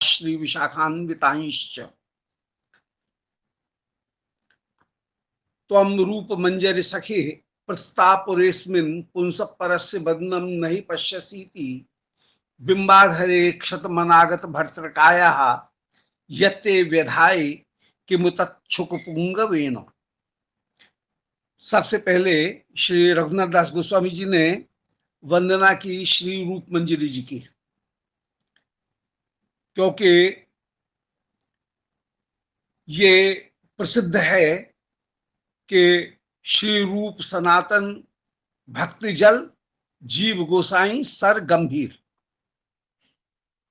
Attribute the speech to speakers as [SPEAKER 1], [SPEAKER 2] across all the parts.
[SPEAKER 1] श्री विशाखान्वितांश्च त्वं रूप मंजरि सखि प्रतापुरेस्मिन् पुंस परस्य बदनम नहीं पश्यसीति बिंबाधरे क्षतमनागत भर्तृकायाः यत्ते व्यधाय किमुतच्छुकपुंगवेन। सबसे पहले श्री रघुनाथ दास गोस्वामी जी ने वंदना की श्री रूप मंजरी जी की, क्योंकि ये प्रसिद्ध है कि श्री रूप सनातन भक्ति जल जीव गोसाई सर गंभीर।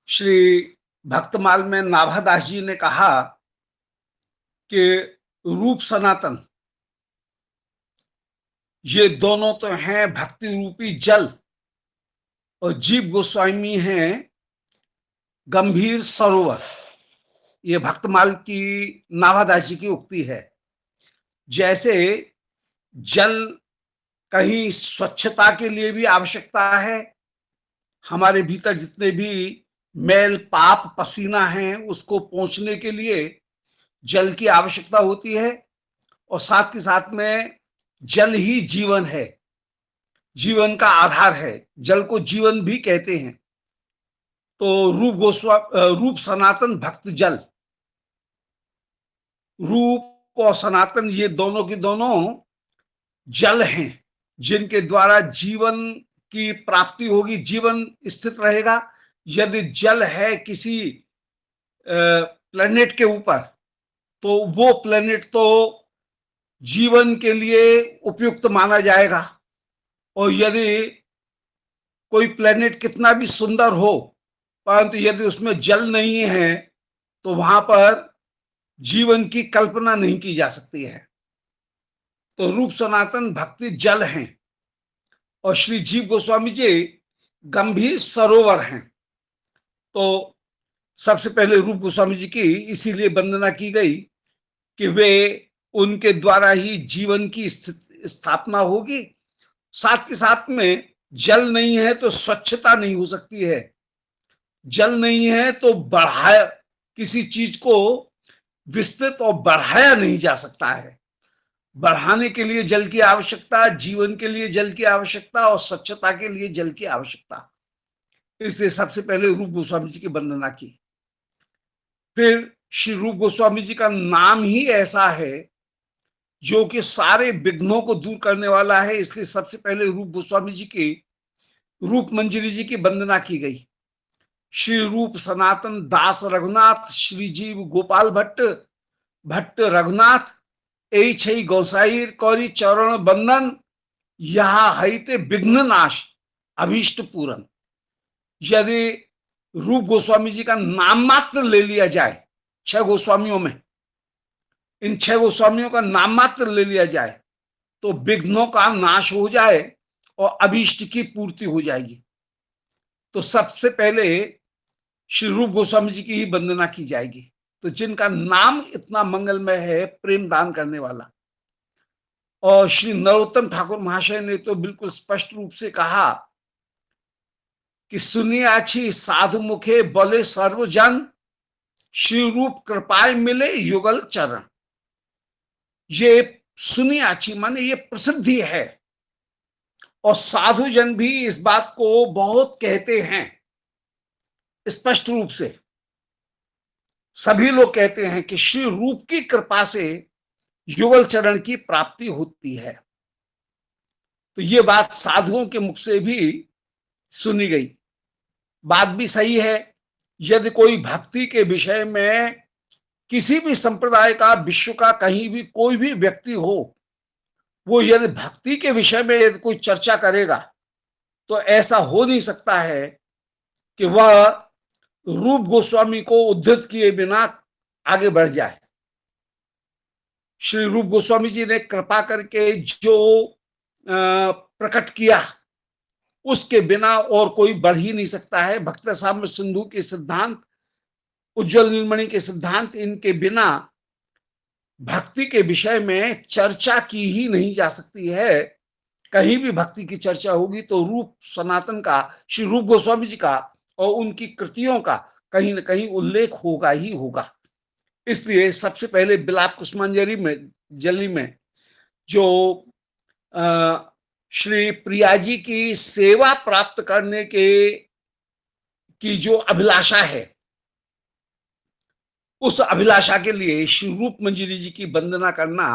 [SPEAKER 1] श्री भक्तमाल में नाभादास जी ने कहा कि रूप सनातन ये दोनों तो हैं भक्ति रूपी जल और जीव गोस्वामी हैं गंभीर सरोवर। ये भक्तमाल की नाभादास जी की उक्ति है। जैसे जल कहीं स्वच्छता के लिए भी आवश्यकता है, हमारे भीतर जितने भी मैल पाप पसीना है उसको पोंछने के लिए जल की आवश्यकता होती है, और साथ के साथ में जल ही जीवन है, जीवन का आधार है। जल को जीवन भी कहते हैं। तो रूप सनातन भक्त जल, रूप और सनातन ये दोनों के दोनों जल हैं जिनके द्वारा जीवन की प्राप्ति होगी, जीवन स्थित रहेगा। यदि जल है किसी प्लेनेट के ऊपर तो वो प्लेनेट तो जीवन के लिए उपयुक्त माना जाएगा, और यदि कोई प्लेनेट कितना भी सुंदर हो परंतु यदि उसमें जल नहीं है तो वहां पर जीवन की कल्पना नहीं की जा सकती है। तो रूप सनातन भक्ति जल हैं और श्री जीव गोस्वामी जी गंभीर सरोवर हैं। तो सबसे पहले रूप गोस्वामी जी की इसीलिए वंदना की गई कि वे उनके द्वारा ही जीवन की स्थापना होगी। साथ के साथ में जल नहीं है तो स्वच्छता नहीं हो सकती है, जल नहीं है तो बढ़ाया किसी चीज को विस्तृत और बढ़ाया नहीं जा सकता है। बढ़ाने के लिए जल की आवश्यकता, जीवन के लिए जल की आवश्यकता और स्वच्छता के लिए जल की आवश्यकता। इसलिए सबसे पहले रूप गोस्वामी जी की वंदना की। फिर श्री रूप गोस्वामी जी का नाम ही ऐसा है जो कि सारे विघ्नों को दूर करने वाला है, इसलिए सबसे पहले रूप गोस्वामी जी की रूप मंजरी जी की वंदना की गई। श्री रूप सनातन दास रघुनाथ श्री जीव गोपाल भट्ट भट्ट रघुनाथ ए छई गौसाईर कौरी चरण बंदन यहाँ हईते विघ्न नाश अभीष्ट पूरन। यदि रूप गोस्वामी जी का नाम मात्र ले लिया जाए, 6 गोस्वामियों में इन 6 गोस्वामियों का नाम मात्र ले लिया जाए तो विघ्नों का नाश हो जाए और अभीष्ट की पूर्ति हो जाएगी। तो सबसे पहले श्री रूप गोस्वामी जी की ही वंदना की जाएगी। तो जिनका नाम इतना मंगलमय है, प्रेम दान करने वाला। और श्री नरोत्तम ठाकुर महाशय ने तो बिल्कुल स्पष्ट रूप से कहा कि सुनिए अच्छी साधु मुखे बोले सर्वजन श्री रूप कृपाय मिले युगल चरण। ये सुनिए अच्छी माने ये प्रसिद्धि है, और साधु जन भी इस बात को बहुत कहते हैं स्पष्ट रूप से। सभी लोग कहते हैं कि श्री रूप की कृपा से युगल चरण की प्राप्ति होती है। तो ये बात साधुओं के मुख से भी सुनी गई। बात भी सही है। यदि कोई भक्ति के विषय में किसी भी संप्रदाय का, विश्व का कहीं भी कोई भी व्यक्ति हो, वो यदि भक्ति के विषय में यदि कोई चर्चा करेगा तो ऐसा हो नहीं सकता है कि वह रूप गोस्वामी को उद्धृत किए बिना आगे बढ़ जाए। श्री रूप गोस्वामी जी ने कृपा करके जो प्रकट किया उसके बिना और कोई बढ़ ही नहीं सकता है। भक्त साम्य सिंधु के सिद्धांत, उज्जवल नीलमणि के सिद्धांत, इनके बिना भक्ति के विषय में चर्चा की ही नहीं जा सकती है। कहीं भी भक्ति की चर्चा होगी तो रूप सनातन का, श्री रूप गोस्वामी जी का और उनकी कृतियों का, कहीं न कहीं उल्लेख होगा ही होगा। इसलिए सबसे पहले बिलाप कुसुमांजलि में जली में जो अ, श्री प्रिया जी की सेवा प्राप्त करने के की जो अभिलाषा है, उस अभिलाषा के लिए श्री रूप मंजरी जी की वंदना करना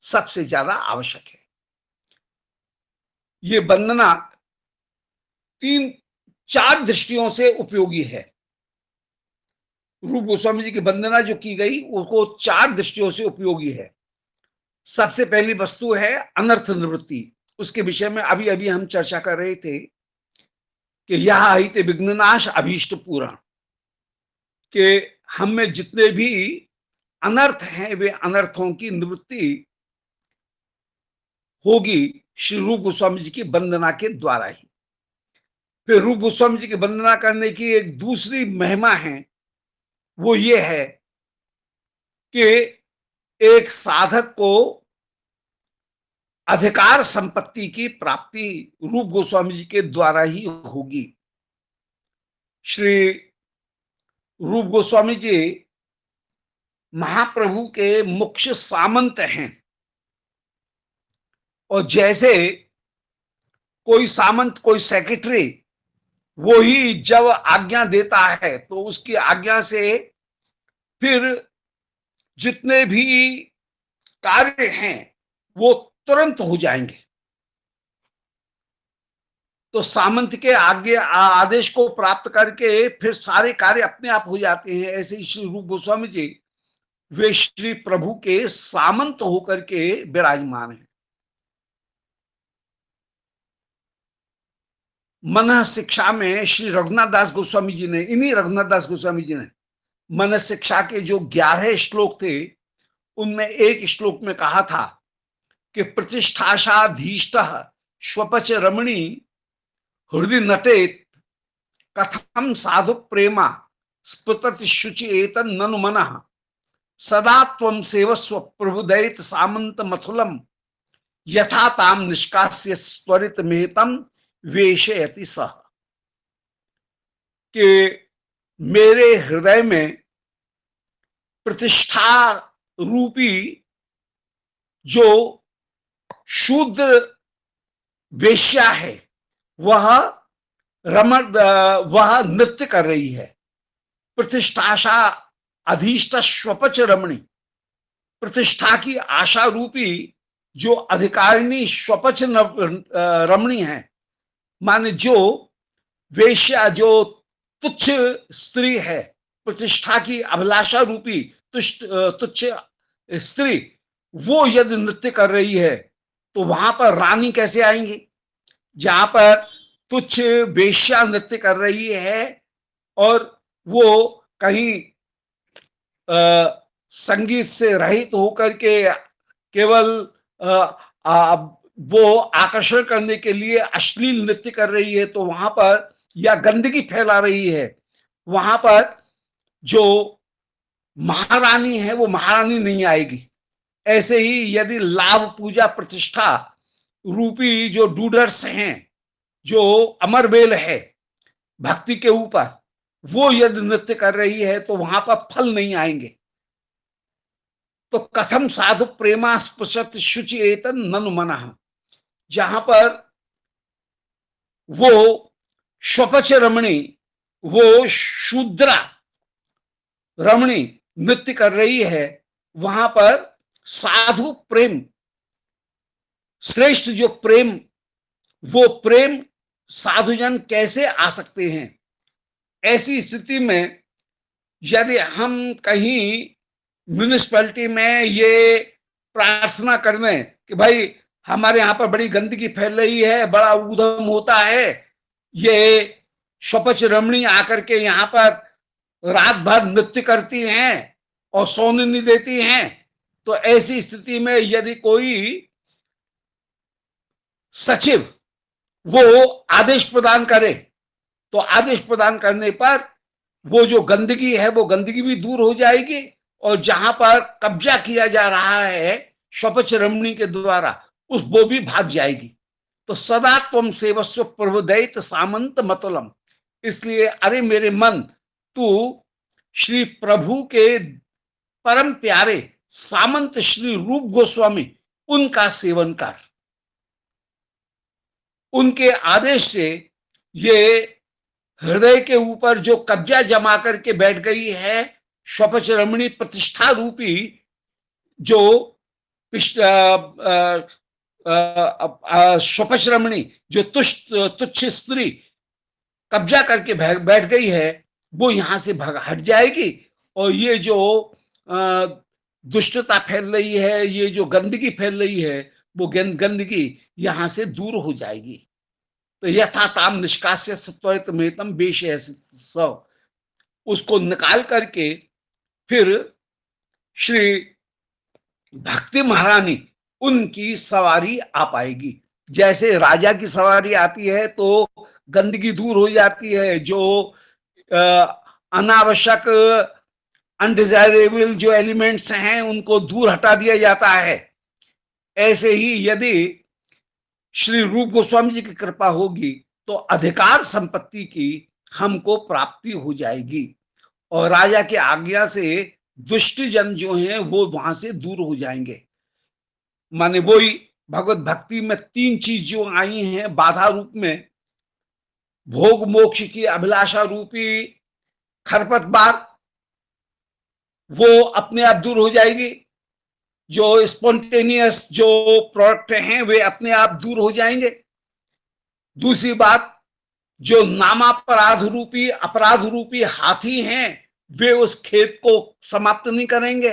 [SPEAKER 1] सबसे ज्यादा आवश्यक है। ये वंदना 3-4 दृष्टियों से उपयोगी है। रूप गोस्वामी जी की वंदना जो की गई उसको 4 दृष्टियों से उपयोगी है। सबसे पहली वस्तु है अनर्थ निवृत्ति। उसके विषय में अभी अभी हम चर्चा कर रहे थे कि यह हित विघ्ननाश अभीष्ट पूरण, कि हम में जितने भी अनर्थ हैं वे अनर्थों की निवृत्ति होगी श्री रूप गोस्वामी जी की वंदना के द्वारा ही। फिर रूप गोस्वामी जी की वंदना करने की एक दूसरी महिमा है, वो ये है कि एक साधक को अधिकार संपत्ति की प्राप्ति रूप गोस्वामी जी के द्वारा ही होगी। श्री रूप गोस्वामी जी महाप्रभु के मुख्य सामंत हैं, और जैसे कोई सामंत, कोई सेक्रेटरी, वो ही जब आज्ञा देता है तो उसकी आज्ञा से फिर जितने भी कार्य हैं वो तुरंत हो जाएंगे। तो सामंत के आगे आदेश को प्राप्त करके फिर सारे कार्य अपने आप हो जाते हैं। ऐसे ही श्री रूप गोस्वामी जी वे श्री प्रभु के सामंत होकर के विराजमान हैं। मन शिक्षा में श्री रघुनाथ दास गोस्वामी जी ने, इन्हीं रघुनाथ दास गोस्वामी जी ने मन शिक्षा के जो 11 श्लोक थे उनमें एक श्लोक में कहा था कि प्रतिष्ठाशाधीष्ट स्वपच रमणी हृदय नटेत कथम साधु प्रेमा स्फुतति शुचि एतन ननु मनः सदा त्वं सेवस्व प्रभुदयित सामंत मथुलम यथा ताम निष्कास्य त्वरित मेहतम वेशयति सह, कि मेरे हृदय में प्रतिष्ठा रूपी जो शूद्र वेश्या है वह वह नृत्य कर रही है। प्रतिष्ठाशा अधीष्ट स्वपच रमणी, प्रतिष्ठा की आशा रूपी जो अधिकारिणी स्वपच रमणी है, माने जो वेश्या, जो तुच्छ स्त्री है, प्रतिष्ठा की अभिलाषा रूपी तुच्छ स्त्री, वो यदि नृत्य कर रही है तो वहां पर रानी कैसे आएंगी? जहां पर तुच्छ वेश्या नृत्य कर रही है और वो कहीं संगीत से रहित होकर के केवल वो आकर्षण करने के लिए अश्लील नृत्य कर रही है, तो वहां पर या गंदगी फैला रही है, वहां पर जो महारानी है वो महारानी नहीं आएगी। ऐसे ही यदि लाभ पूजा प्रतिष्ठा रूपी जो डूडर्स हैं, जो अमरबेल है भक्ति के ऊपर, वो यदि नृत्य कर रही है तो वहां पर फल नहीं आएंगे। तो कथम साधु प्रेमा स्पृशत शुचि एतन ननु मनः, जहां पर वो स्वपच रमणी, वो शूद्रा रमणी नृत्य कर रही है, वहां पर साधु प्रेम, श्रेष्ठ जो प्रेम, वो प्रेम साधुजन कैसे आ सकते हैं? ऐसी स्थिति में यदि हम कहीं म्यूनिसिपैलिटी में ये प्रार्थना कर दें कि भाई हमारे यहाँ पर बड़ी गंदगी फैल रही है, बड़ा ऊधम होता है, ये स्वपच रमणी आकर के यहाँ पर रात भर नृत्य करती हैं और सोने नहीं देती हैं, तो ऐसी स्थिति में यदि कोई सचिव वो आदेश प्रदान करे, तो आदेश प्रदान करने पर वो जो गंदगी है वो गंदगी भी दूर हो जाएगी, और जहां पर कब्जा किया जा रहा है स्वपच रमणी के द्वारा उस वो भी भाग जाएगी। तो सदा त्वम सेवस्व प्रभुदयित सामंत मतुलम, इसलिए अरे मेरे मन, तू श्री प्रभु के परम प्यारे सामंत श्री रूप गोस्वामी उनका सेवन कर। उनके आदेश से ये हृदय के ऊपर जो कब्जा जमा करके बैठ गई है स्वपच रमणी प्रतिष्ठा रूपी जो स्वपच रमणी जो तुच्छ स्त्री कब्जा करके बैठ गई है, वो यहां से हट जाएगी। और ये जो दुष्टता फैल रही है, ये जो गंदगी फैल रही है, वो गंदगी यहां से दूर हो जाएगी। तो यथा ताम निष्कास्य सत्वतमेतम बेश उसको निकाल करके फिर श्री भक्ति महारानी उनकी सवारी आ पाएगी। जैसे राजा की सवारी आती है तो गंदगी दूर हो जाती है, जो अनावश्यक अनडिजायरेबल जो एलिमेंट्स हैं उनको दूर हटा दिया जाता है। ऐसे ही यदि श्री रूप गोस्वामी जी की कृपा होगी तो अधिकार संपत्ति की हमको प्राप्ति हो जाएगी और राजा की आज्ञा से दुष्ट जन जो हैं वो वहां से दूर हो जाएंगे। माने वही भगवत भक्ति में तीन चीज जो आई हैं बाधा रूप में, भोग मोक्ष की अभिलाषा रूपी खरपतवार, वो अपने आप दूर हो जाएगी। जो स्पॉन्टेनियस जो प्रोडक्ट हैं वे अपने आप दूर हो जाएंगे। दूसरी बात, जो अपराध रूपी हाथी हैं वे उस खेत को समाप्त नहीं करेंगे,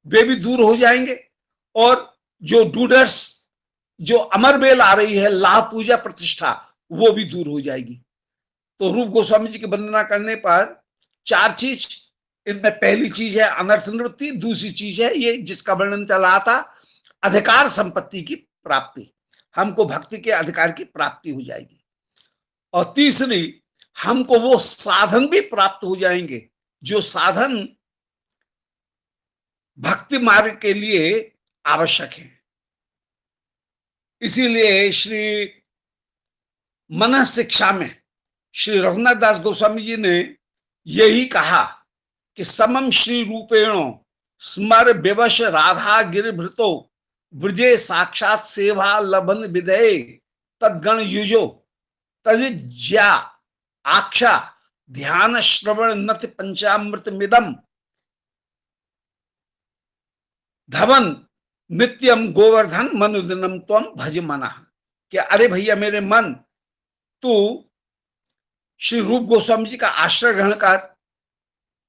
[SPEAKER 1] वे भी दूर हो जाएंगे। और जो डूडर्स जो अमर बेल आ रही है लाभ पूजा प्रतिष्ठा, वो भी दूर हो जाएगी। तो रूप गोस्वामी जी की वंदना करने पर चार चीज, इनमें पहली चीज है अनर्थ निवृत्ति, दूसरी चीज है ये जिसका वर्णन चल रहा था अधिकार संपत्ति की प्राप्ति, हमको भक्ति के अधिकार की प्राप्ति हो जाएगी। और तीसरी, हमको वो साधन भी प्राप्त हो जाएंगे जो साधन भक्ति मार्ग के लिए आवश्यक है। इसीलिए श्री मन शिक्षा में श्री रघुनाथ दास गोस्वामी जी ने यही कहा कि समम श्री रूपेणो स्मर विवश राधा गिरभृतो ब्रजे साक्षात सेवा लभन विधेय तद्गण युजो तज्ज्या आक्षा ध्यान श्रवण नति पंचामृत मिदम धवन नित्यम गोवर्धन मनुदिनम त्वम भज मना। कि अरे भैया मेरे मन, तू श्री रूप गोस्वामी जी का आश्रय ग्रहण कर,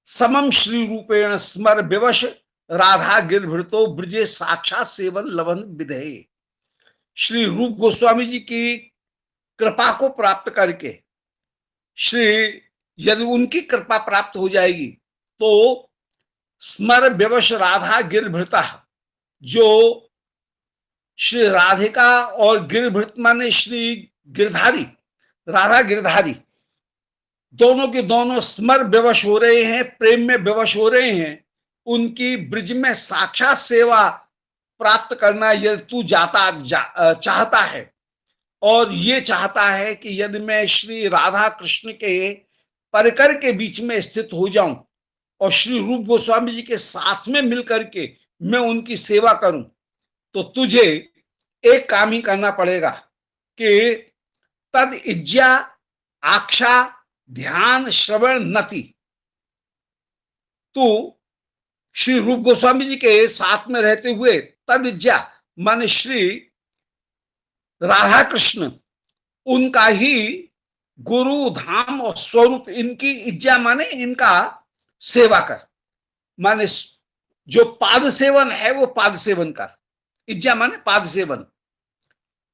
[SPEAKER 1] समम श्री रूपेण स्मर विवश राधा गिरभृतो ब्रजे साक्षात सेवन लवन विधेय। श्री रूप गोस्वामी जी की कृपा को प्राप्त करके, श्री यदि उनकी कृपा प्राप्त हो जाएगी तो स्मर विवश राधा गिरभृता, जो श्री राधिका और गिरभृत माने श्री गिरधारी, राधा गिरधारी दोनों के दोनों स्मर विवश हो रहे हैं, प्रेम में विवश हो रहे हैं। उनकी ब्रिज में साक्षात सेवा प्राप्त करना यदि तू चाहता है और ये चाहता है कि यदि मैं श्री राधा कृष्ण के परिकर के बीच में स्थित हो जाऊं और श्री रूप गोस्वामी जी के साथ में मिलकर के मैं उनकी सेवा करूं, तो तुझे एक काम ही करना पड़ेगा कि तद इज्जा आक्षा ध्यान श्रवण नति, तू श्री रूप गोस्वामी जी के साथ में रहते हुए तद इज्जा माने श्री राधा कृष्ण उनका ही गुरु धाम और स्वरूप, इनकी इज्जा माने इनका सेवा कर, माने जो पाद सेवन है वो पाद सेवन कर। इज्जा माने पाद सेवन,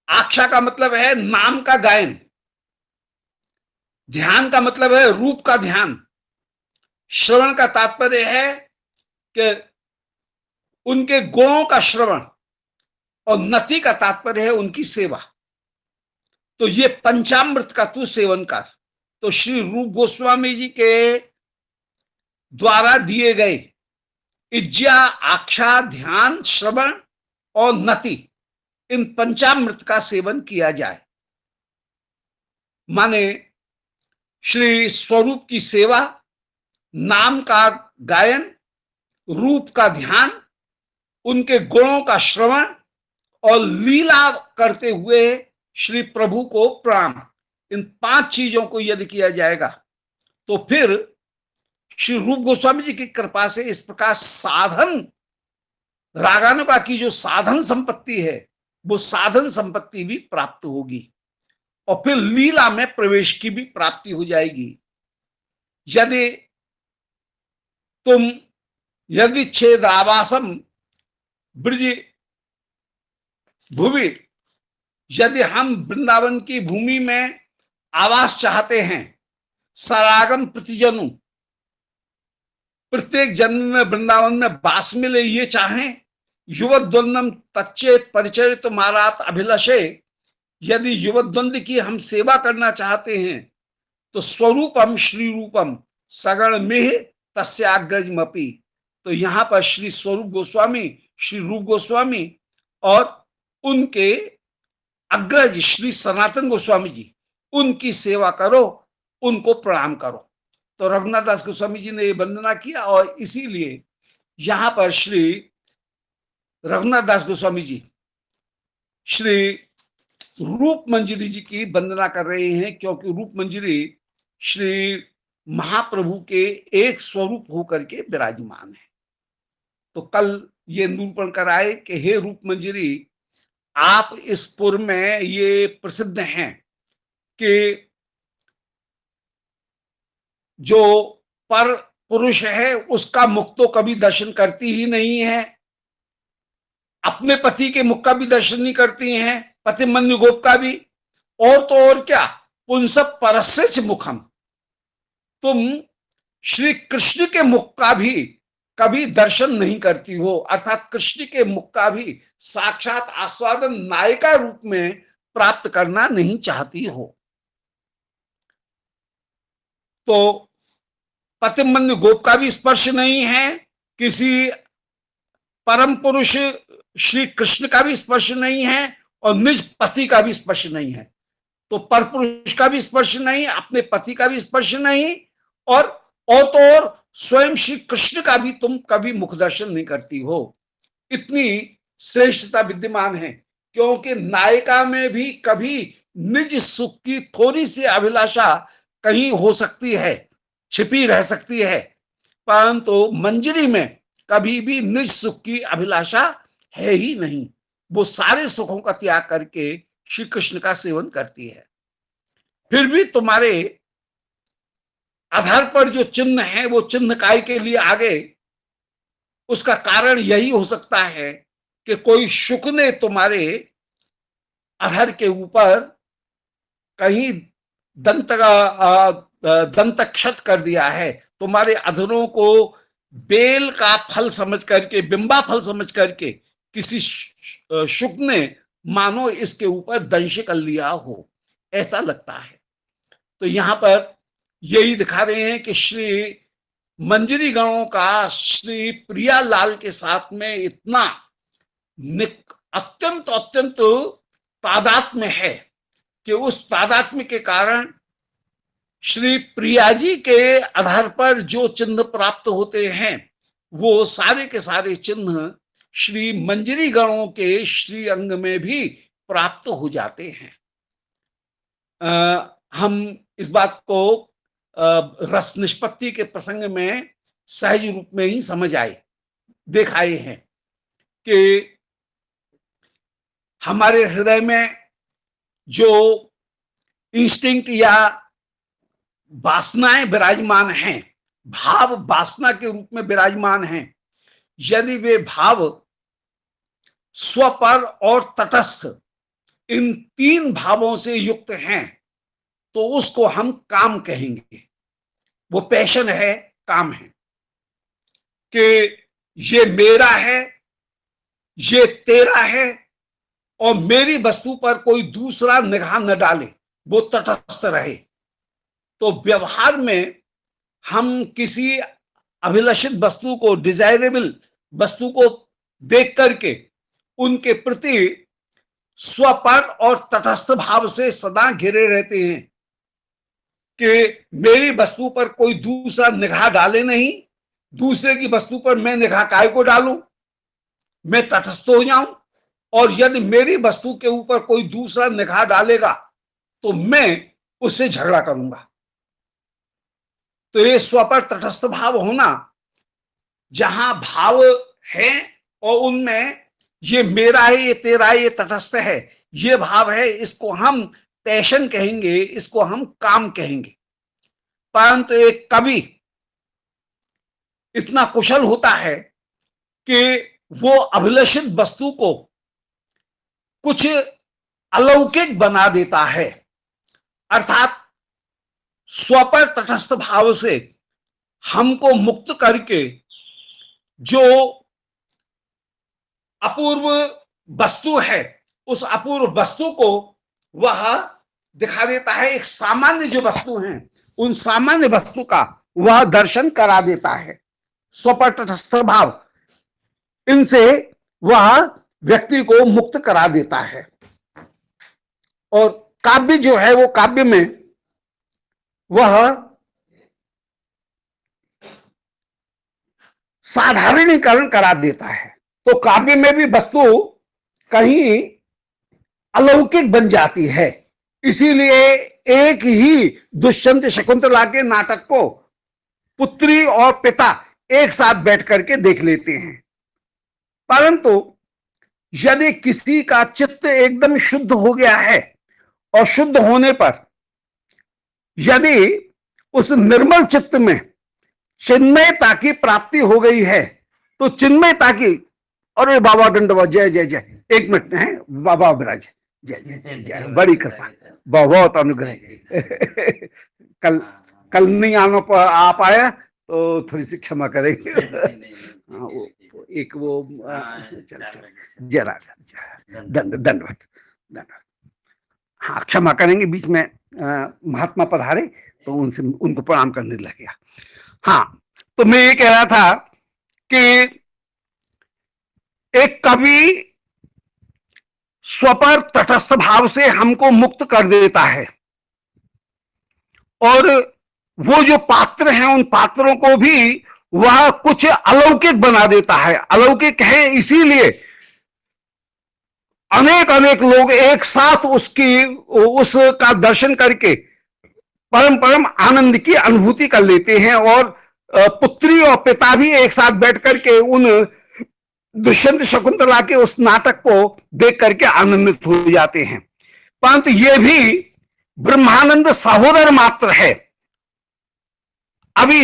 [SPEAKER 1] आक्षा का मतलब है नाम का गायन, ध्यान का मतलब है रूप का ध्यान, श्रवण का तात्पर्य है कि उनके गुणों का श्रवण, और नति का तात्पर्य है उनकी सेवा। तो ये पंचामृत का तू सेवन कर। तो श्री रूप गोस्वामी जी के द्वारा दिए गए इज्जा आक्षा ध्यान श्रवण और नति, इन पंचामृत का सेवन किया जाए। माने श्री स्वरूप की सेवा, नाम का गायन, रूप का ध्यान, उनके गुणों का श्रवण और लीला करते हुए श्री प्रभु को प्रणाम, इन 5 चीजों को यदि किया जाएगा तो फिर श्री रूप गोस्वामी जी की कृपा से इस प्रकार साधन, रागानुगा की जो साधन संपत्ति है वो साधन संपत्ति भी प्राप्त होगी और फिर लीला में प्रवेश की भी प्राप्ति हो जाएगी। यदि तुम यदि छेदावासम ब्रज भूमि, यदि हम वृंदावन की भूमि में आवास चाहते हैं, सरागम प्रतिजनु, प्रत्येक जन्म में वृंदावन में वास मिले ये चाहें, युवद्वंदम तच्चेत परिचरित मारात अभिलषे, यदि युवद्वंद की हम सेवा करना चाहते हैं तो स्वरूपम श्री रूपम सगण में तस्याग्रजमपि, तो यहां पर श्री स्वरूप गोस्वामी, श्री रूप गोस्वामी और उनके अग्रज श्री सनातन गोस्वामी जी, उनकी सेवा करो, उनको प्रणाम करो। तो रघुनाथ दास गोस्वामी जी ने ये वंदना किया और इसीलिए यहां पर श्री रघुनाथ दास गोस्वामी जी श्री रूप मंजरी जी की वंदना कर रहे हैं, क्योंकि रूप मंजरी श्री महाप्रभु के एक स्वरूप होकर के विराजमान है। तो कल ये निरूपण कराए कि हे रूप मंजरी, आप इस पुर में ये प्रसिद्ध हैं कि जो पर पुरुष है उसका मुख तो कभी दर्शन करती ही नहीं है, अपने पति के मुख का भी दर्शन नहीं करती हैं, पति मन्यु गोप का भी, और तो और क्या, पुंस परस्यच मुखम, तुम श्री कृष्ण के मुख का भी कभी दर्शन नहीं करती हो, अर्थात कृष्ण के मुख का भी साक्षात आस्वादन नायिका रूप में प्राप्त करना नहीं चाहती हो। तो पतिमन्यु गोप का भी स्पर्श नहीं है, किसी परम पुरुष श्री कृष्ण का भी स्पर्श नहीं है और निज पति का भी स्पर्श नहीं है। तो पर पुरुष का भी स्पर्श नहीं, अपने पति का भी स्पर्श नहीं, और तो और स्वयं श्री कृष्ण का भी तुम कभी मुख दर्शन नहीं करती हो। इतनी श्रेष्ठता विद्यमान है, क्योंकि नायिका में भी कभी निज सुख की थोड़ी सी अभिलाषा कहीं हो सकती है, छिपी रह सकती है, परंतु मंजरी में कभी भी निज सुख की अभिलाषा है ही नहीं। वो सारे सुखों का त्याग करके श्री कृष्ण का सेवन करती है। फिर भी तुम्हारे आधार पर जो चिन्ह है वो चिन्ह काय के लिए आगे, उसका कारण यही हो सकता है कि कोई शुक ने तुम्हारे अधर के ऊपर कहीं दंत क्षत कर दिया है, तुम्हारे अधरों को बेल का फल समझ करके, बिंबा फल समझ करके किसी शुक ने मानो इसके ऊपर दंश कर लिया हो, ऐसा लगता है। तो यहां पर यही दिखा रहे हैं कि श्री मंजरी गणों का श्री प्रियालाल के साथ में इतना अत्यंत अत्यंत तादात्म्य है कि उस तादात्म्य के कारण श्री प्रिया जी के आधार पर जो चिन्ह प्राप्त होते हैं वो सारे के सारे चिन्ह श्री मंजरी गणों के श्री अंग में भी प्राप्त हो जाते हैं। हम इस बात को रस निष्पत्ति के प्रसंग में सहज रूप में ही समझ आए, देखाए हैं कि हमारे हृदय में जो इंस्टिंक्ट या वासनाएं विराजमान हैं, भाव वासना के रूप में विराजमान हैं, यदि वे भाव स्वपर और तटस्थ इन 3 भावों से युक्त हैं तो उसको हम काम कहेंगे। वो पैशन है, काम है, कि ये मेरा है, ये तेरा है और मेरी वस्तु पर कोई दूसरा निगाह न डाले, वो तटस्थ रहे। तो व्यवहार में हम किसी अभिलषित वस्तु को, डिजायरेबल वस्तु को देख करके उनके प्रति स्वपर और तटस्थ भाव से सदा घिरे रहते हैं कि मेरी वस्तु पर कोई दूसरा निगाह डाले नहीं, दूसरे की वस्तु पर मैं निगाह काय को डालूं, मैं तटस्थ हो जाऊं। और यदि मेरी वस्तु के ऊपर कोई दूसरा निगाह डालेगा तो मैं उससे झगड़ा करूंगा। तो ये स्व पर तटस्थ भाव होना, जहां भाव है और उनमें ये मेरा है, ये तेरा है, ये तटस्थ है, ये भाव है, इसको हम पैशन कहेंगे, इसको हम काम कहेंगे। परंतु एक कवि इतना कुशल होता है कि वो अभिलषित वस्तु को कुछ अलौकिक बना देता है। अर्थात स्व पर तटस्थ भाव से हमको मुक्त करके जो अपूर्व वस्तु है, उस अपूर्व वस्तु को वह दिखा देता है। एक सामान्य जो वस्तु है, उन सामान्य वस्तु का वह दर्शन करा देता है। स्व पर तटस्थ भाव इनसे वह व्यक्ति को मुक्त करा देता है। और काव्य जो है, वो काव्य में वह साधारणीकरण करा देता है। तो काव्य में भी वस्तु कहीं अलौकिक बन जाती है। इसीलिए एक ही दुष्यंत शकुंतला के नाटक को पुत्री और पिता एक साथ बैठ करके देख लेते हैं। परंतु यदि किसी का चित्त एकदम शुद्ध हो गया है और शुद्ध होने पर यदि उस निर्मल चित्त में चिन्मयता की प्राप्ति हो गई है, तो चिन्मयता की, अरे बाबा दंडवत, जय जय जय, एक मिनट है बाबा विराज, जय जय जय जय, बड़ी कृपा, बहुत अनुग्रह। कल नहीं आ पाया तो थोड़ी सी क्षमा करेंगे। एक वो जरा दंडवत, हाँ क्षमा करेंगे, बीच में महात्मा पधारे तो उनसे उनको प्रणाम करने लग गया। हाँ, तो मैं ये कह रहा था कि एक कवि स्व पर तटस्थ भाव से हमको मुक्त कर देता है, और वो जो पात्र हैं उन पात्रों को भी वह कुछ अलौकिक बना देता है। अलौकिक है इसीलिए अनेक अनेक लोग एक साथ उसका दर्शन करके परम परम आनंद की अनुभूति कर लेते हैं, और पुत्री और पिता भी एक साथ बैठ करके उन दुष्यंत शकुंतला के उस नाटक को देख करके आनंदित हो जाते हैं। परंतु ये भी ब्रह्मानंद सहोदर मात्र है, अभी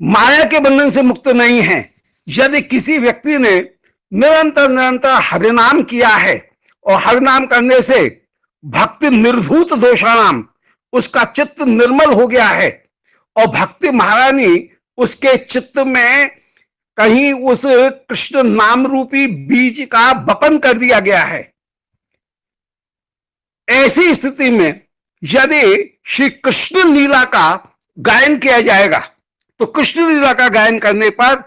[SPEAKER 1] माया के बंधन से मुक्त नहीं है। यदि किसी व्यक्ति ने निरंतर निरंतर हरिनाम किया है और हरिनाम करने से भक्ति निर्धूत दोषानाम, उसका चित्त निर्मल हो गया है और भक्ति महारानी उसके चित्त में कहीं उस कृष्ण नाम रूपी बीज का वपन कर दिया गया है, ऐसी स्थिति में यदि श्री कृष्ण लीला का गायन किया जाएगा तो कृष्ण लीला का गायन करने पर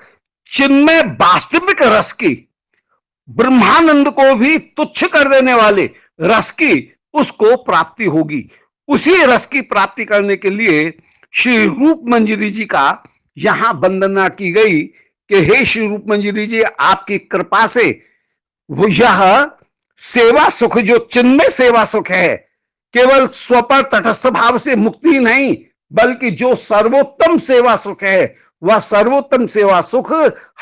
[SPEAKER 1] चिन्मय वास्तविक रस की, ब्रह्मानंद को भी तुच्छ कर देने वाले रस की उसको प्राप्ति होगी। उसी रस की प्राप्ति करने के लिए श्री रूप मंजरी जी का यहां वंदना की गई कि हे श्री रूप मंजरी जी, आपकी कृपा से वो यह सेवा सुख, जो चिन्मय सेवा सुख है, केवल स्व पर तटस्थ भाव से मुक्ति नहीं, बल्कि जो सर्वोत्तम सेवा सुख है, वह सर्वोत्तम सेवा सुख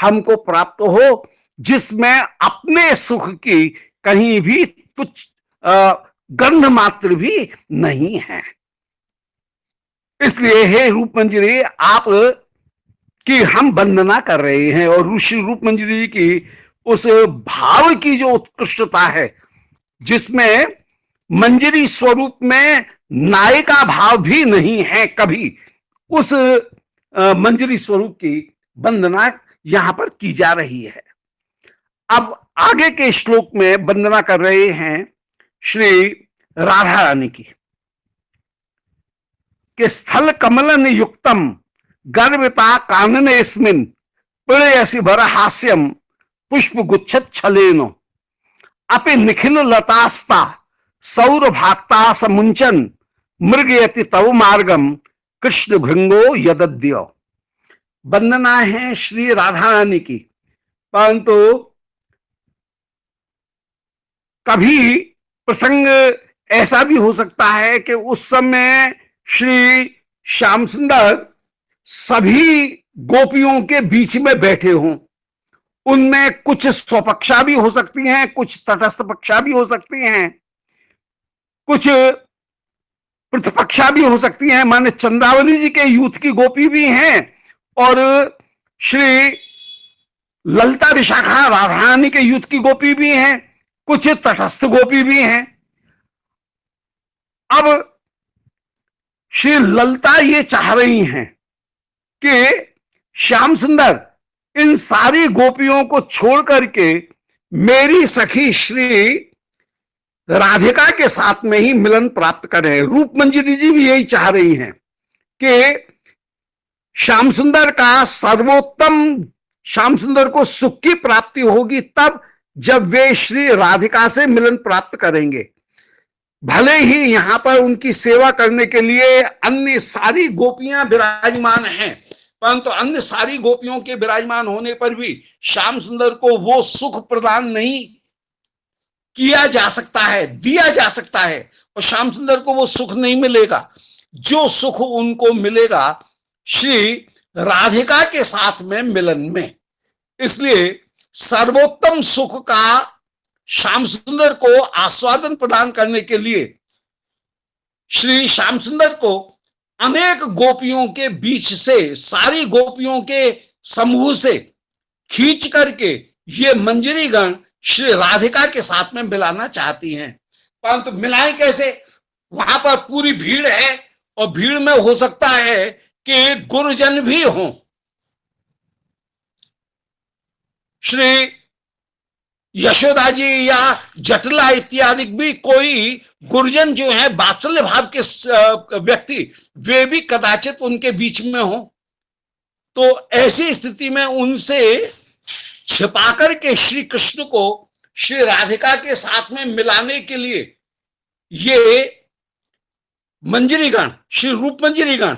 [SPEAKER 1] हमको प्राप्त हो, जिसमें अपने सुख की कहीं भी तुच्छ गंध मात्र भी नहीं है। इसलिए हे रूप मंजरी, आप की हम वंदना कर रहे हैं, और ऋषि रूप मंजरी जी की उस भाव की जो उत्कृष्टता है, जिसमें मंजरी स्वरूप में नायिका भाव भी नहीं है कभी, उस मंजरी स्वरूप की वंदना यहां पर की जा रही है। अब आगे के श्लोक में वंदना कर रहे हैं श्री राधा रानी की कि स्थल कमलन युक्तम गर्विता कानने स्मिन प्रेयसी भर हास्यम पुष्प गुच्छत छलेनो अपि निखिल लतास्ता सौर भाक्ता समुंचन मृगयति तव मार्गम कृष्ण भृंगो यदद्य। वंदना है श्री राधा रानी की, परंतु कभी प्रसंग ऐसा भी हो सकता है कि उस समय श्री श्याम सुंदर सभी गोपियों के बीच में बैठे हों। उनमें कुछ स्वपक्षा भी हो सकती हैं, कुछ तटस्थ पक्षा भी हो सकती हैं, कुछ प्रतिपक्षा भी हो सकती हैं। माने चंद्रावली जी के यूथ की गोपी भी हैं और श्री ललिता विशाखा राधा रानी के यूथ की गोपी भी हैं, कुछ तटस्थ गोपी भी हैं। अब श्री ललिता ये चाह रही हैं कि श्याम सुंदर इन सारी गोपियों को छोड़ करके मेरी सखी श्री राधिका के साथ में ही मिलन प्राप्त करें। रूप मंजरी जी भी यही चाह रही हैं कि श्याम सुंदर का सर्वोत्तम, श्याम सुंदर को सुख की प्राप्ति होगी तब जब वे श्री राधिका से मिलन प्राप्त करेंगे। भले ही यहां पर उनकी सेवा करने के लिए अन्य सारी गोपियां विराजमान हैं, परंतु अन्य सारी गोपियों के विराजमान होने पर भी श्याम सुंदर को वो सुख प्रदान नहीं किया जा सकता है, दिया जा सकता है, और श्याम सुंदर को वो सुख नहीं मिलेगा जो सुख उनको मिलेगा श्री राधिका के साथ में मिलन में। इसलिए सर्वोत्तम सुख का श्याम सुंदर को आस्वादन प्रदान करने के लिए श्री श्याम सुंदर को अनेक गोपियों के बीच से, सारी गोपियों के समूह से खींच करके ये मंजरी गण श्री राधिका के साथ में मिलाना चाहती हैं। परंतु मिलाएं कैसे? वहां पर पूरी भीड़ है और भीड़ में हो सकता है कि गुरुजन भी हों। श्री यशोदा जी या जटिला इत्यादि भी कोई गुरुजन जो है वात्सल्य भाव के व्यक्ति, वे भी कदाचित उनके बीच में हो। तो ऐसी स्थिति में उनसे छिपाकर के श्री कृष्ण को श्री राधिका के साथ में मिलाने के लिए ये मंजरीगण, श्री रूप मंजरीगण,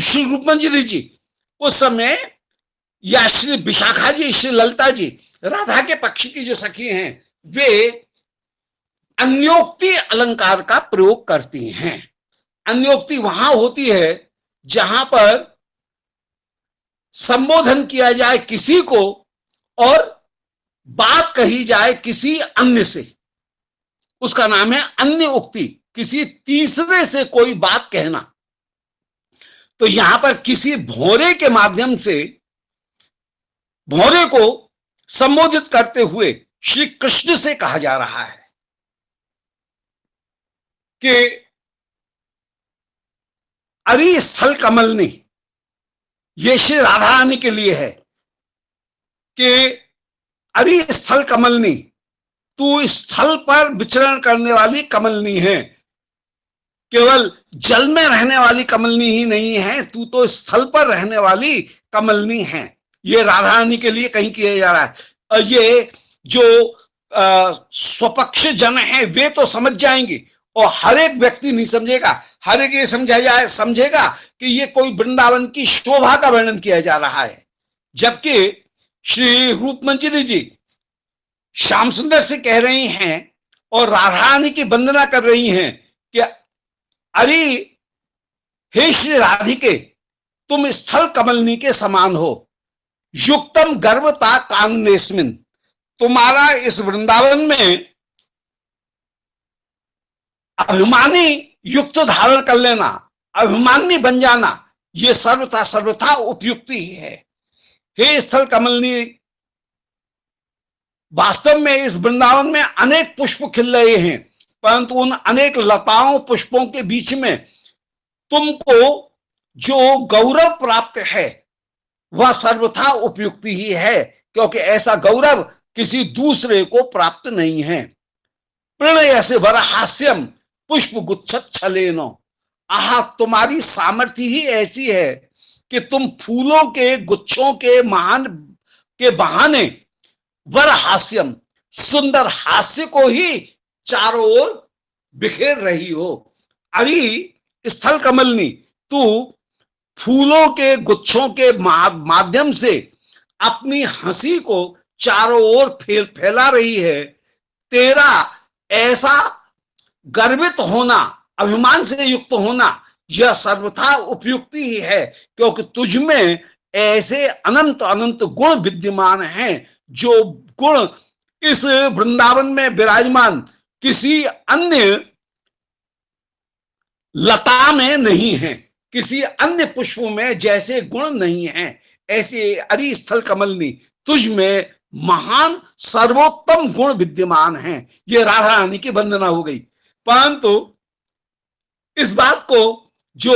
[SPEAKER 1] श्री रूप मंजरी जी उस समय, या श्री विशाखा जी, श्री ललिता जी, राधा के पक्ष की जो सखी हैं, वे अन्योक्ति अलंकार का प्रयोग करती हैं। अन्योक्ति वहां होती है जहां पर संबोधन किया जाए किसी को और बात कही जाए किसी अन्य से, उसका नाम है अन्य उक्ति। किसी तीसरे से कोई बात कहना। तो यहां पर किसी भौरे के माध्यम से भौरे को संबोधित करते हुए श्री कृष्ण से कहा जा रहा है कि अरे स्थल कमलनी, ये श्री राधा रानी के लिए है कि अरे स्थल कमलनी, तू स्थल पर विचरण करने वाली कमलनी है। केवल जल में रहने वाली कमलनी ही नहीं है, तू तो स्थल पर रहने वाली कमलनी है। ये राधा रानी के लिए कहीं किया जा रहा है। और ये जो स्वपक्ष जन है वे तो समझ जाएंगे और हर एक व्यक्ति नहीं समझेगा। हर एक ये समझेगा कि ये कोई वृंदावन की शोभा का वर्णन किया जा रहा है। जबकि श्री रूप मंजरी जी श्याम सुंदर से कह रही हैं और राधा रानी की वंदना कर रही हैं कि अरे हे श्री राधिके, तुम स्थल कमलनी के समान हो। युक्तम गर्भता काननेस्मिन, तुम्हारा इस वृंदावन में अभिमानी युक्त धारण कर लेना, अभिमानी बन जाना, ये सर्वथा सर्वथा उपयुक्ति ही है। हे स्थल कमलनी, वास्तव में इस वृंदावन में अनेक पुष्प खिल रहे हैं, परंतु उन अनेक लताओं पुष्पों के बीच में तुमको जो गौरव प्राप्त है वह सर्वथा उपयुक्ति ही है, क्योंकि ऐसा गौरव किसी दूसरे को प्राप्त नहीं है। प्रणय से वर हास्यम पुष्प गुच्छत छलेनो, आहा, तुम्हारी सामर्थ्य ही ऐसी है कि तुम फूलों के गुच्छों के महान के बहाने वर हास्यम, सुंदर हास्य को ही चारों ओर बिखेर रही हो। अरे स्थल कमलनी, तू फूलों के गुच्छों के माध्यम से अपनी हंसी को चारों ओर फैला रही है। तेरा ऐसा गर्वित होना, अभिमान से युक्त होना, यह सर्वथा उपयुक्त ही है, क्योंकि तुझ में ऐसे अनंत अनंत गुण विद्यमान हैं, जो गुण इस वृंदावन में विराजमान किसी अन्य लता में नहीं है, किसी अन्य पुष्प में जैसे गुण नहीं है, ऐसे अरि स्थल कमलनी तुझ में महान सर्वोत्तम गुण विद्यमान हैं। ये राधा रानी की वंदना हो गई। परंतु इस बात को जो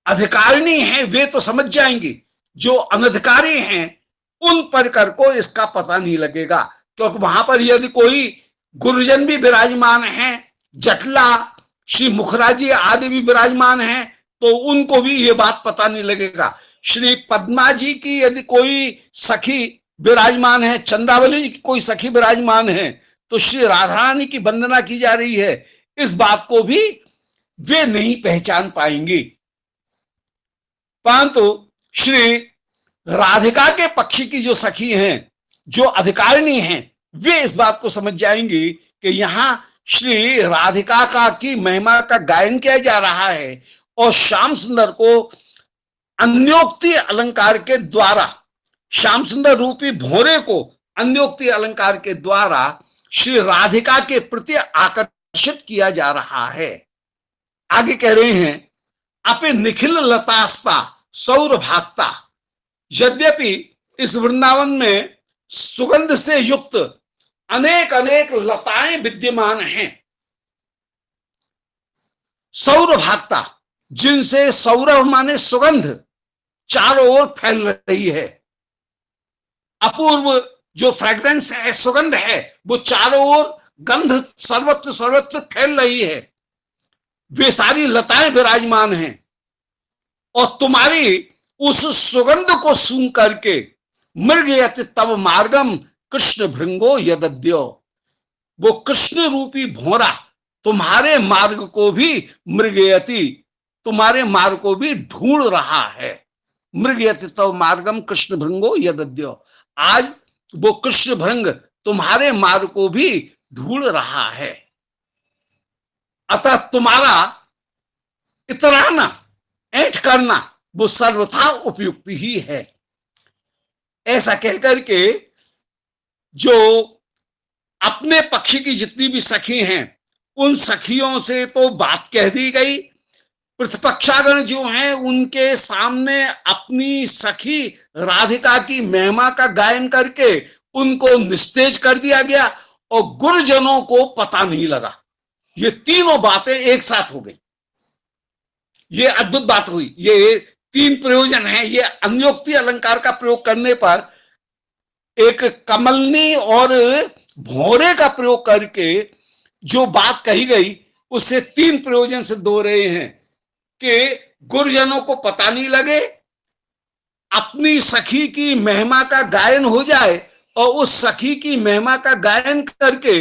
[SPEAKER 1] अधिकारिणी हैं वे तो समझ जाएंगी, जो अनधिकारी हैं उन परिकर को इसका पता नहीं लगेगा, क्योंकि वहां पर यदि कोई गुरुजन भी विराजमान हैं, जटला श्री मुखराजी आदि भी विराजमान हैं, तो उनको भी ये बात पता नहीं लगेगा। श्री पद्मा जी की यदि कोई सखी विराजमान है, चंद्रावली जी की कोई सखी विराजमान है, तो श्री राधा रानी की वंदना की जा रही है, इस बात को भी वे नहीं पहचान पाएंगे। परंतु श्री राधिका के पक्ष की जो सखी हैं, जो अधिकारिणी हैं, वे इस बात को समझ जाएंगी कि यहां श्री राधिका का की महिमा का गायन किया जा रहा है, और श्याम सुंदर को अन्योक्ति अलंकार के द्वारा, श्याम सुंदर रूपी भोरे को अन्योक्ति अलंकार के द्वारा श्री राधिका के प्रति आकर्षित किया जा रहा है। आगे कह रहे हैं, अपे निखिल लतास्ता सौर भागता। यद्यपि इस वृंदावन में सुगंध से युक्त अनेक अनेक लताएं विद्यमान हैं, सौर भागता, जिनसे सौरभ माने सुगंध चारों ओर फैल रही है, अपूर्व जो फ्रेग्रेंस है, सुगंध है, वो चारों ओर गंध सर्वत्र सर्वत्र फैल रही है, वे सारी लताएं विराजमान हैं, और तुम्हारी उस सुगंध को सूंघ करके मृगयति तब मार्गम कृष्ण भृंगो यदद्यो, वो कृष्ण रूपी भोरा तुम्हारे मार्ग को भी मृगयति, तुम्हारे मार्ग को भी ढूंढ रहा है। मृगयति तब मार्गम कृष्ण भृंगो यदद्यो, आज वो कृष्ण भृंग तुम्हारे मार्ग को भी ढूंढ रहा है, अतः तुम्हारा इतराना, ऐठ करना वो सर्वथा उपयुक्त ही है। ऐसा कहकर के जो अपने पक्ष की जितनी भी सखी हैं, उन सखियों से तो बात कह दी गई, प्रतिपक्षागण जो हैं उनके सामने अपनी सखी राधिका की महिमा का गायन करके उनको निस्तेज कर दिया गया, और गुरुजनों को पता नहीं लगा। ये तीनों बातें एक साथ हो गई, ये अद्भुत बात हुई। ये तीन प्रयोजन है। ये अन्योक्ति अलंकार का प्रयोग करने पर एक कमलनी और भौरे का प्रयोग करके जो बात कही गई, उससे तीन प्रयोजन सिद्ध हो रहे हैं कि गुरुजनों को पता नहीं लगे, अपनी सखी की महिमा का गायन हो जाए, और उस सखी की महिमा का गायन करके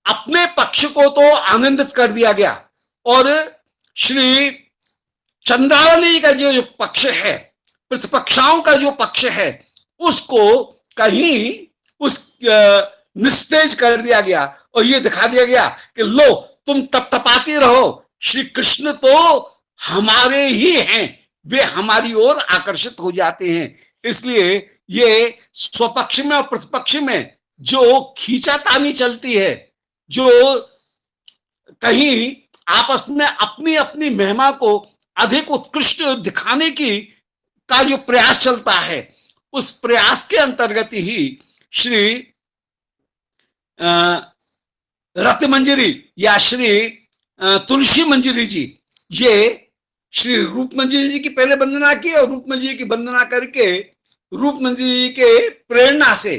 [SPEAKER 1] अपने पक्ष को तो आनंदित कर दिया गया, और श्री चंद्रावली का जो पक्ष है, प्रतिपक्षाओं का जो पक्ष है, उसको कहीं उस निस्तेज कर दिया गया, और ये दिखा दिया गया कि लो तुम टपटपाती रहो, श्री कृष्ण तो हमारे ही हैं, वे हमारी ओर आकर्षित हो जाते हैं। इसलिए ये स्वपक्ष में और प्रतिपक्ष में जो खींचातानी चलती है, जो कहीं आपस में अपनी अपनी महिमा को अधिक उत्कृष्ट दिखाने की का जो प्रयास चलता है, उस प्रयास के अंतर्गत ही श्री रत्न मंजरी या श्री तुलसी मंजरी जी, ये श्री रूप मंजरी जी की पहले वंदना की, और रूप मंजरी की वंदना करके रूप मंजरी जी के प्रेरणा से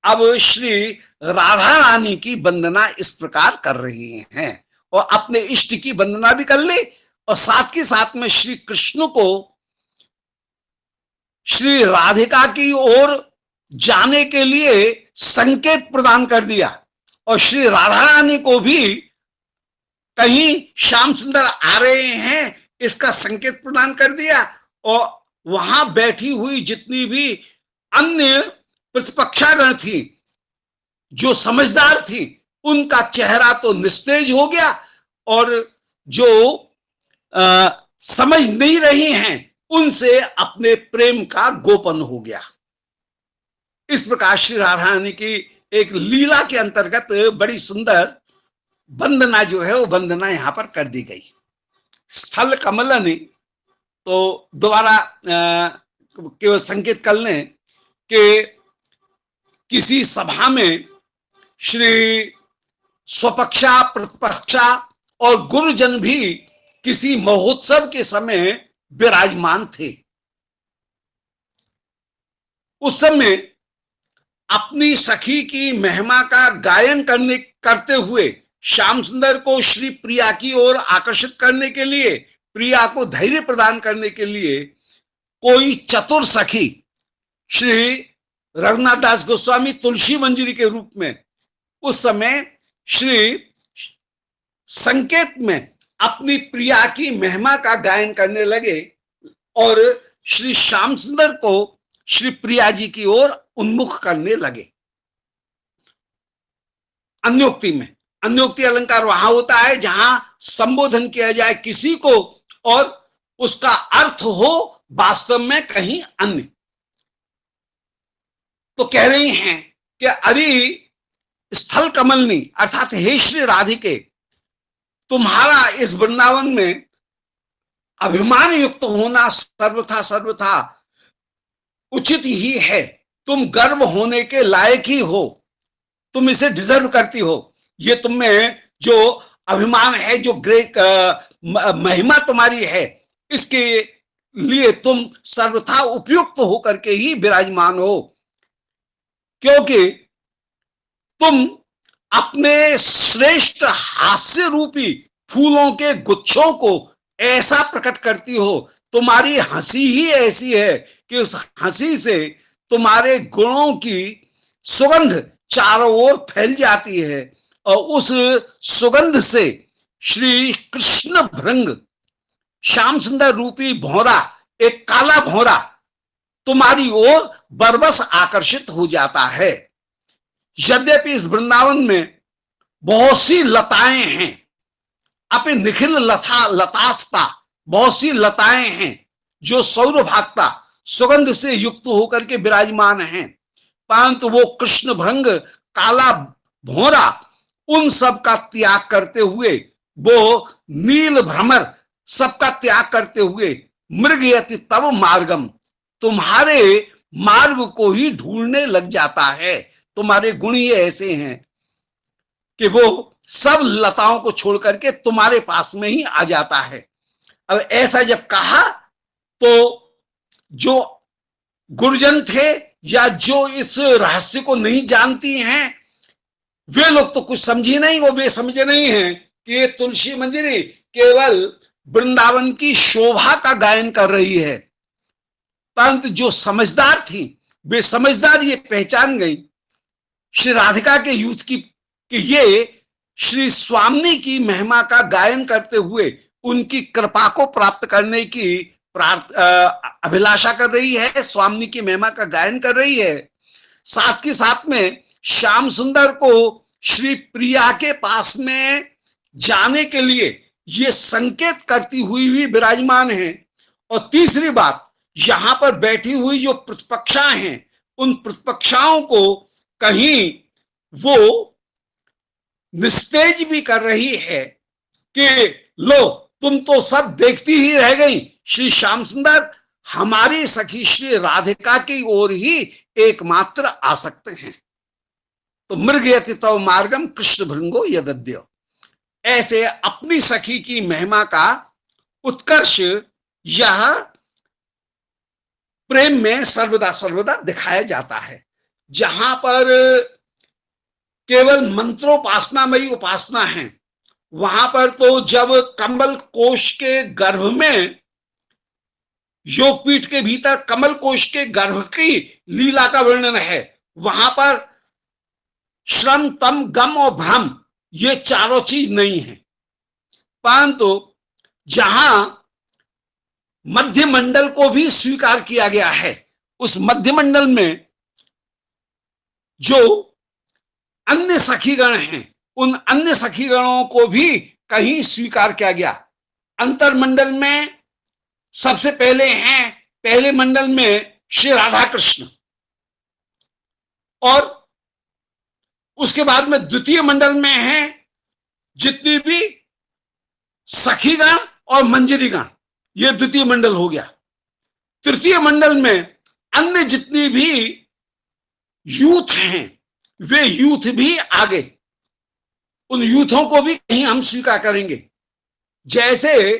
[SPEAKER 1] अब श्री राधा रानी की वंदना इस प्रकार कर रही हैं, और अपने इष्ट की वंदना भी कर ली, और साथ के साथ में श्री कृष्ण को श्री राधिका की ओर जाने के लिए संकेत प्रदान कर दिया, और श्री राधा रानी को भी कहीं श्याम सुंदर आ रहे हैं इसका संकेत प्रदान कर दिया। और वहां बैठी हुई जितनी भी अन्य प्रतिपक्षागण थी, जो समझदार थी, उनका चेहरा तो निस्तेज हो गया, और जो समझ नहीं रही हैं, उनसे अपने प्रेम का गोपन हो गया। इस प्रकार श्री राधा रानी की एक लीला के अंतर्गत बड़ी सुंदर वंदना जो है वो वंदना यहां पर कर दी गई। स्थल कमलनि, तो दोबारा केवल संकेत कर लें कि किसी सभा में श्री स्वपक्षा, प्रतिपक्षा और गुरुजन भी किसी महोत्सव के समय विराजमान थे। उस समय अपनी सखी की महिमा का गायन करते हुए श्याम सुंदर को श्री प्रिया की ओर आकर्षित करने के लिए, प्रिया को धैर्य प्रदान करने के लिए कोई चतुर सखी श्री रघुनाथ दास गोस्वामी तुलसी मंजरी के रूप में उस समय श्री संकेत में अपनी प्रिया की महिमा का गायन करने लगे और श्री श्याम सुंदर को श्री प्रिया जी की ओर उन्मुख करने लगे। अन्योक्ति में, अन्योक्ति अलंकार वहां होता है जहां संबोधन किया जाए किसी को और उसका अर्थ हो वास्तव में कहीं अन्य। तो कह रही हैं कि अरे स्थल कमलनी, अर्थात हे श्री राधिके, तुम्हारा इस वृंदावन में अभिमान युक्त होना सर्वथा सर्वथा उचित ही है। तुम गर्व होने के लायक ही हो, तुम इसे डिजर्व करती हो। ये तुम में जो अभिमान है, जो ग्रेट महिमा तुम्हारी है, इसके लिए तुम सर्वथा उपयुक्त होकर के ही विराजमान हो, क्योंकि तुम अपने श्रेष्ठ हास्य रूपी फूलों के गुच्छों को ऐसा प्रकट करती हो। तुम्हारी हंसी ही ऐसी है कि उस हंसी से तुम्हारे गुणों की सुगंध चारों ओर फैल जाती है, और उस सुगंध से श्री कृष्ण भृंग, श्याम सुंदर रूपी भौरा, एक काला भौरा तुम्हारी ओर बरबस आकर्षित हो जाता है। यद्यपि इस वृंदावन में बहुत सी लताएं हैं, अपे निखिल लता लतास्ता, बहुत सी लताएं हैं जो सौरभागता सुगंध से युक्त होकर के विराजमान हैं, परंतु वो कृष्ण भृंग, काला भौरा, उन सब का त्याग करते हुए, वो नील भ्रमर सबका त्याग करते हुए, मृगयति तव मार्गम, तुम्हारे मार्ग को ही ढूंढने लग जाता है। तुम्हारे गुण ही ऐसे हैं कि वो सब लताओं को छोड़ करके तुम्हारे पास में ही आ जाता है। अब ऐसा जब कहा तो जो गुरुजन थे या जो इस रहस्य को नहीं जानती हैं, वे लोग तो कुछ समझी नहीं, वो वे समझे नहीं हैं कि ये तुलसी मंजरी केवल वृंदावन की शोभा का गायन कर रही है। परंतु जो समझदार थी, वे समझदार ये पहचान गई श्री राधिका के यूथ की कि ये श्री स्वामी की महिमा का गायन करते हुए उनकी कृपा को प्राप्त करने की अभिलाषा कर रही है, स्वामी की महिमा का गायन कर रही है। साथ के साथ में श्याम सुंदर को श्री प्रिया के पास में जाने के लिए ये संकेत करती हुई भी विराजमान है। और तीसरी बात, यहां पर बैठी हुई जो प्रतिपक्षा हैं, उन प्रतिपक्षाओं को कहीं वो निस्तेज भी कर रही है कि लो, तुम तो सब देखती ही रह गई, श्री श्याम सुंदर हमारी सखी श्री राधिका की ओर ही एकमात्र आ सकते हैं। तो मृगयति तव मार्गम कृष्ण भृंगो यदद्य, ऐसे अपनी सखी की महिमा का उत्कर्ष यह प्रेम में सर्वदा सर्वदा दिखाया जाता है। जहां पर केवल मंत्रोपासनामयी उपासना है, वहां पर तो जब कमल कोश के गर्भ में, योगपीठ के भीतर कमल कोश के गर्भ की लीला का वर्णन है, वहां पर श्रम, तम, गम और भ्रम, ये चारों चीज नहीं है। परंतु जहां मध्य मंडल को भी स्वीकार किया गया है। उस मध्य मंडल में जो अन्य सखीगण हैं, उन अन्य सखीगणों को भी कहीं स्वीकार किया गया। अंतरमंडल में सबसे पहले हैं, पहले मंडल में श्री राधा कृष्ण, और उसके बाद में द्वितीय मंडल में है जितनी भी सखीगण और मंजरीगण, ये द्वितीय मंडल हो गया। तृतीय मंडल में अन्य जितनी भी यूथ हैं, वे यूथ भी आगे, उन यूथों को भी कहीं हम स्वीकार करेंगे। जैसे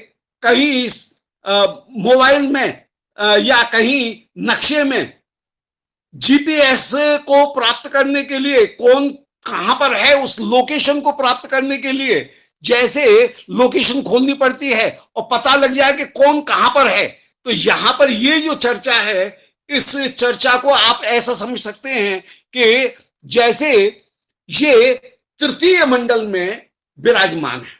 [SPEAKER 1] कहीं मोबाइल में या कहीं नक्शे में जीपीएस को प्राप्त करने के लिए कौन कहां पर है, उस लोकेशन को प्राप्त करने के लिए जैसे लोकेशन खोलनी पड़ती है और पता लग जाए कि कौन कहां पर है, तो यहां पर ये जो चर्चा है, इस चर्चा को आप ऐसा समझ सकते हैं कि जैसे ये तृतीय मंडल में विराजमान है।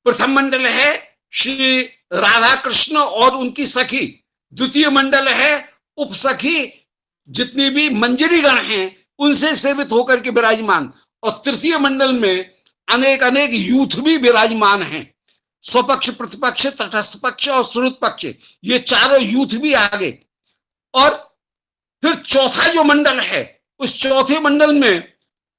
[SPEAKER 1] प्रथम मंडल है श्री राधा कृष्ण और उनकी सखी, द्वितीय मंडल है उपसखी जितनी भी मंजरीगण हैं उनसे सेवित होकर के विराजमान, और तृतीय मंडल में अनेक अनेक यूथ भी विराजमान हैं, स्वपक्ष, प्रतिपक्ष, तटस्थ पक्ष और श्रुत पक्ष, ये चारों यूथ भी आगे। और फिर चौथा जो मंडल है, उस चौथे मंडल में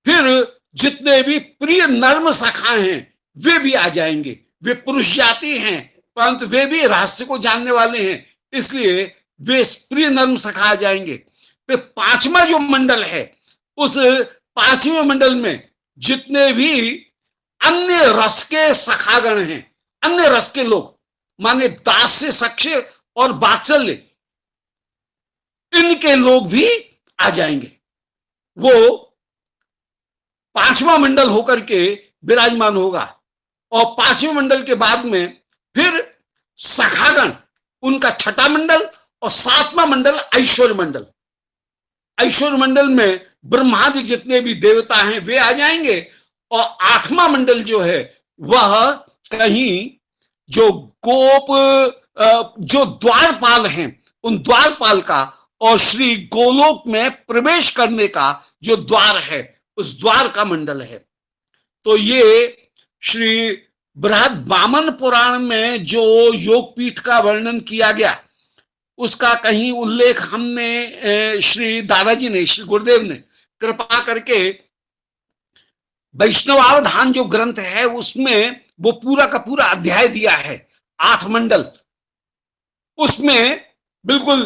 [SPEAKER 1] फिर जितने भी प्रिय नर्म सखा हैं वे भी आ जाएंगे। वे पुरुष जाति हैं परंतु वे भी रहस्य को जानने वाले हैं, इसलिए वे प्रिय नर्म सखा आ जाएंगे। फिर पांचवा जो मंडल है, उस पांचवें मंडल में जितने भी अन्य रस के सखागण हैं, अन्य रस के लोग, माने दास्य, सख्य और वात्सल्य, इनके लोग भी आ जाएंगे। वो पांचवा मंडल होकर के विराजमान होगा। और पांचवें मंडल के बाद में फिर सखागण, उनका छठा मंडल, और सातवां मंडल ऐश्वर्य मंडल। ऐश्वर्य मंडल में ब्रह्मादि जितने भी देवता हैं वे आ जाएंगे। और आठवां मंडल जो है वह कहीं जो गोप, जो द्वारपाल हैं, उन द्वारपाल का और श्री गोलोक में प्रवेश करने का जो द्वार है, उस द्वार का मंडल है। तो ये श्री बृहद वामन पुराण में जो योगपीठ का वर्णन किया गया, उसका कहीं उल्लेख हमने श्री दादाजी ने, श्री गुरुदेव ने कृपा करके वैष्णवावधान जो ग्रंथ है उसमें वो पूरा का पूरा अध्याय दिया है, 8 मंडल। उसमें बिल्कुल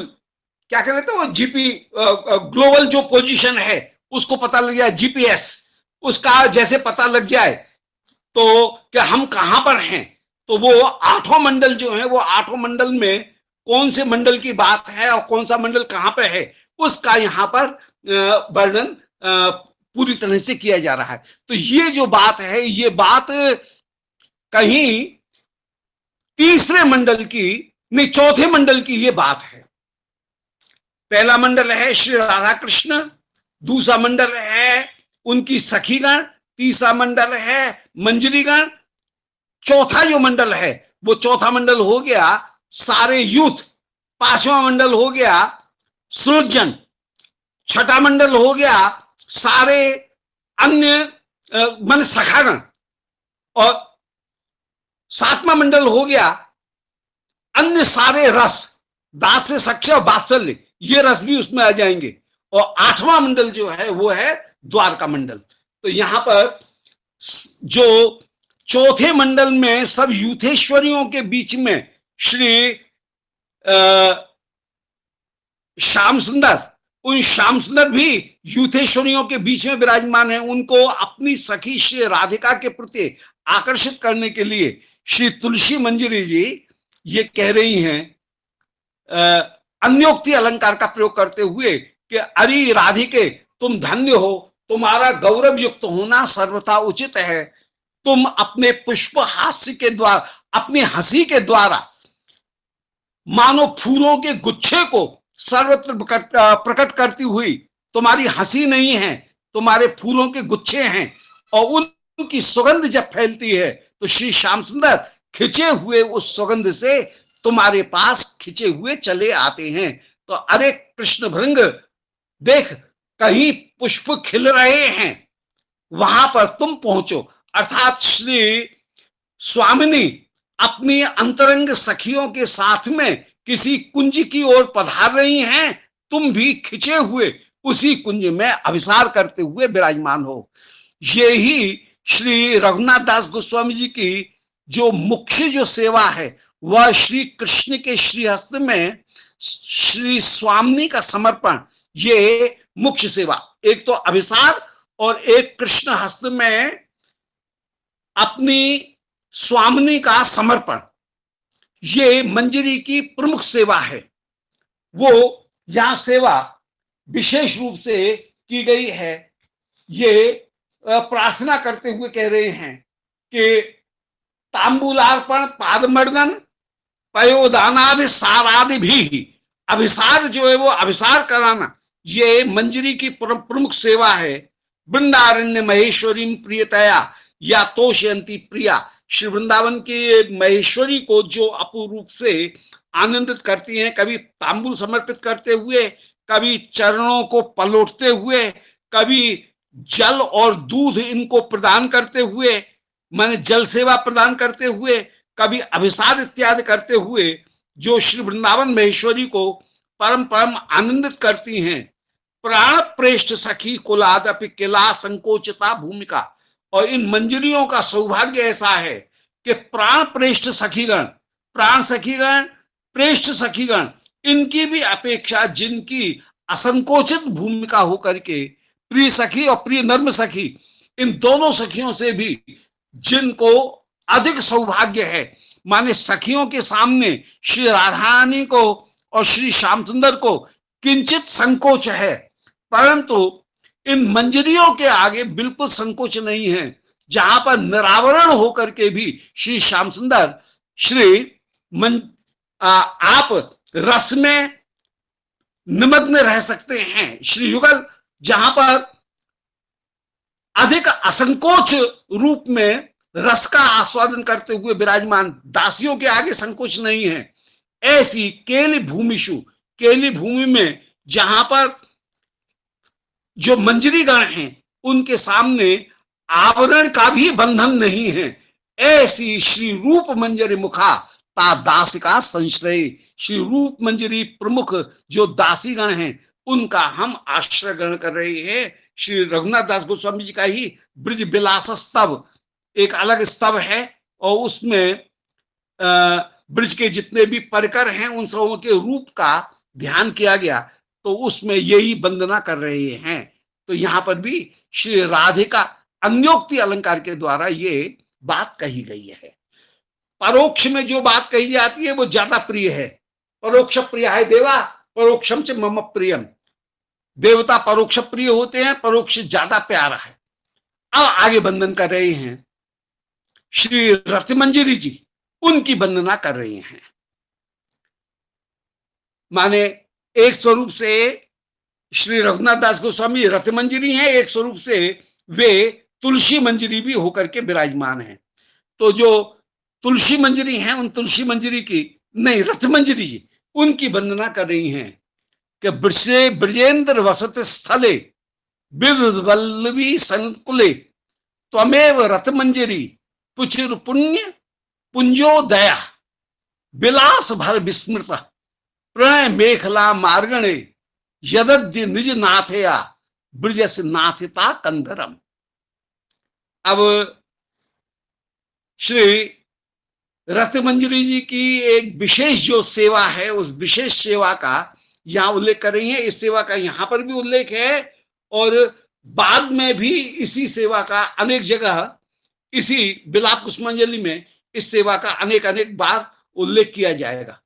[SPEAKER 1] क्या कहते हैं वो जीपी, ग्लोबल जो पोजीशन है उसको पता लग जाए, जीपीएस उसका जैसे पता लग जाए तो कि हम कहां पर हैं, तो वो 8 मंडल जो है, वो 8 मंडल में कौन से मंडल की बात है और कौन सा मंडल कहां पे है, उसका यहां पर वर्णन पूरी तरह से किया जा रहा है। तो ये जो बात है, ये बात कहीं तीसरे मंडल की नहीं, चौथे मंडल की ये बात है। पहला मंडल है श्री राधा कृष्ण, दूसरा मंडल है उनकी सखीगण, तीसरा मंडल है मंजरीगण, चौथा जो मंडल है वो चौथा मंडल हो गया सारे यूथ, पांचवा मंडल हो गया सृजन, छठा मंडल हो गया सारे अन्य मन सखागण, और सातवां मंडल हो गया अन्य सारे रस, दास से सख्य और वात्सल्य, ये रस भी उसमें आ जाएंगे। और 8वां मंडल जो है वो है द्वारका मंडल। तो यहां पर जो चौथे मंडल में सब यूथेश्वरियों के बीच में श्री श्याम सुंदर, उन श्याम सुंदर भी यूथेश्वरियों के बीच में विराजमान है। उनको अपनी सखी श्री राधिका के प्रति आकर्षित करने के लिए श्री तुलसी मंजरी जी ये कह रही हैं, अन्योक्ति अलंकार का प्रयोग करते हुए कि अरे राधिके तुम धन्य हो, तुम्हारा गौरव युक्त होना सर्वथा उचित है। तुम अपने पुष्प हास्य के द्वारा, अपनी हंसी के द्वारा मानो फूलों के गुच्छे को सर्वत्र प्रकट करती हुई, तुम्हारी हंसी नहीं है, तुम्हारे फूलों के गुच्छे हैं, और उनकी सुगंध जब फैलती है तो श्री श्याम सुंदर खिंचे हुए उस सुगंध से तुम्हारे पास खिंचे हुए चले आते हैं। तो अरे कृष्ण भृंग, देख कहीं पुष्प खिल रहे हैं, वहां पर तुम पहुंचो। अर्थात श्री स्वामिनी अपनी अंतरंग सखियों के साथ में किसी कुंज की ओर पधार रही हैं, तुम भी खिंचे हुए उसी कुंज में अभिसार करते हुए विराजमान हो। ये ही श्री रघुनाथ दास गोस्वामी जी की जो मुख्य जो सेवा है, वह श्री कृष्ण के श्रीहस्त में श्री स्वामिनी का समर्पण, ये मुख्य सेवा। एक तो अभिसार और एक कृष्ण हस्त में अपनी स्वामिनी का समर्पण, ये मंजरी की प्रमुख सेवा है। वो यहां सेवा विशेष रूप से की गई है। ये प्रार्थना करते हुए कह रहे हैं कि तांबुलार्पण पादमर्दन पयोदानाभिसारादि भी, अभिसार जो है वो अभिसार कराना, ये मंजरी की प्रमुख सेवा है। वृंदारण्य महेश्वरी प्रियतया या तोषयंती प्रिया, श्री वृंदावन की महेश्वरी को जो अपूर्व रूप से आनंदित करती हैं, कभी तांबुल समर्पित करते हुए, कभी चरणों को पलोटते हुए, कभी जल और दूध इनको प्रदान करते हुए, माने जल सेवा प्रदान करते हुए, कभी अभिसार इत्यादि करते हुए, जो श्री वृंदावन महेश्वरी को परम परम आनंदित करती हैं। प्राण प्रेष्ठ सखी कुलादपि किला संकोचिता भूमिका। और इन मंजरियों का सौभाग्य ऐसा है कि प्राण प्रेष्ठ सखीगण, प्राण सखीगण, प्रेष्ठ सखीगण, इनकी भी अपेक्षा जिनकी असंकोचित भूमिका होकर के प्रिय सखी और प्रिय नर्म सखी, इन दोनों सखियों से भी जिनको अधिक सौभाग्य है, माने सखियों के सामने श्री राधारानी को और श्री श्याम सुंदर को किंचित संकोच है, परंतु इन मंजरियों के आगे बिल्कुल संकोच नहीं है, जहां पर निरावरण होकर के भी श्री श्याम सुंदर आप रस में निमग्न रह सकते हैं। श्री युगल जहां पर अधिक असंकोच रूप में रस का आस्वादन करते हुए विराजमान, दासियों के आगे संकोच नहीं है। ऐसी केली भूमिशु, केली भूमि में जहां पर जो मंजरी गण हैं, उनके सामने आवरण का भी बंधन नहीं है। ऐसी श्री रूप मंजरी मुखा ता दास का संश्रय, श्री रूप मंजरी प्रमुख जो दासी गण हैं, उनका हम आश्रय ग्रहण कर रहे हैं। श्री रघुनाथ दास गोस्वामी जी का ही ब्रज विलास स्तव एक अलग स्तव है, और उसमें ब्रज के जितने भी परिकर हैं उन सबों के रूप का ध्यान किया गया, तो उसमें यही वंदना कर रहे हैं। तो यहां पर भी श्री राधिका अन्योक्ति अलंकार के द्वारा ये बात कही गई है। परोक्ष में जो बात कही जाती है वो ज्यादा प्रिय है। परोक्ष प्रिय है देवा परोक्षम च मम प्रियम, देवता परोक्ष प्रिय होते हैं, परोक्ष ज्यादा प्यारा है। अब आगे वंदन कर रहे हैं श्री रतिमंजरी जी, उनकी वंदना कर रहे हैं। माने एक स्वरूप से श्री रघुनाथ दास गोस्वामी रतिमंजरी हैं, एक स्वरूप से वे तुलसी मंजरी भी होकर के विराजमान हैं। तो जो तुलसी मंजरी हैं, उन तुलसी मंजरी की नहीं, रतिमंजरी जी, उनकी वंदना कर रही हैं कि ब्रजे ब्रजेंद्र वसत स्थले वल्लवी संकुले त्वमेव रतमंजरी पुचिर पुण्य पुंजोदया विलास भर विस्मृत प्रणय मेखला मार्गणे यदद्य निज नाथया ब्रजस नाथिता कंदरम। अब श्री रतमंजरी जी की एक विशेष जो सेवा है, उस विशेष सेवा का यहां उल्लेख कर रही है। इस सेवा का यहां पर भी उल्लेख है, और बाद में भी इसी सेवा का अनेक जगह, इसी विलाप पुष्पांजलि में इस सेवा का अनेक अनेक बार उल्लेख किया जाएगा।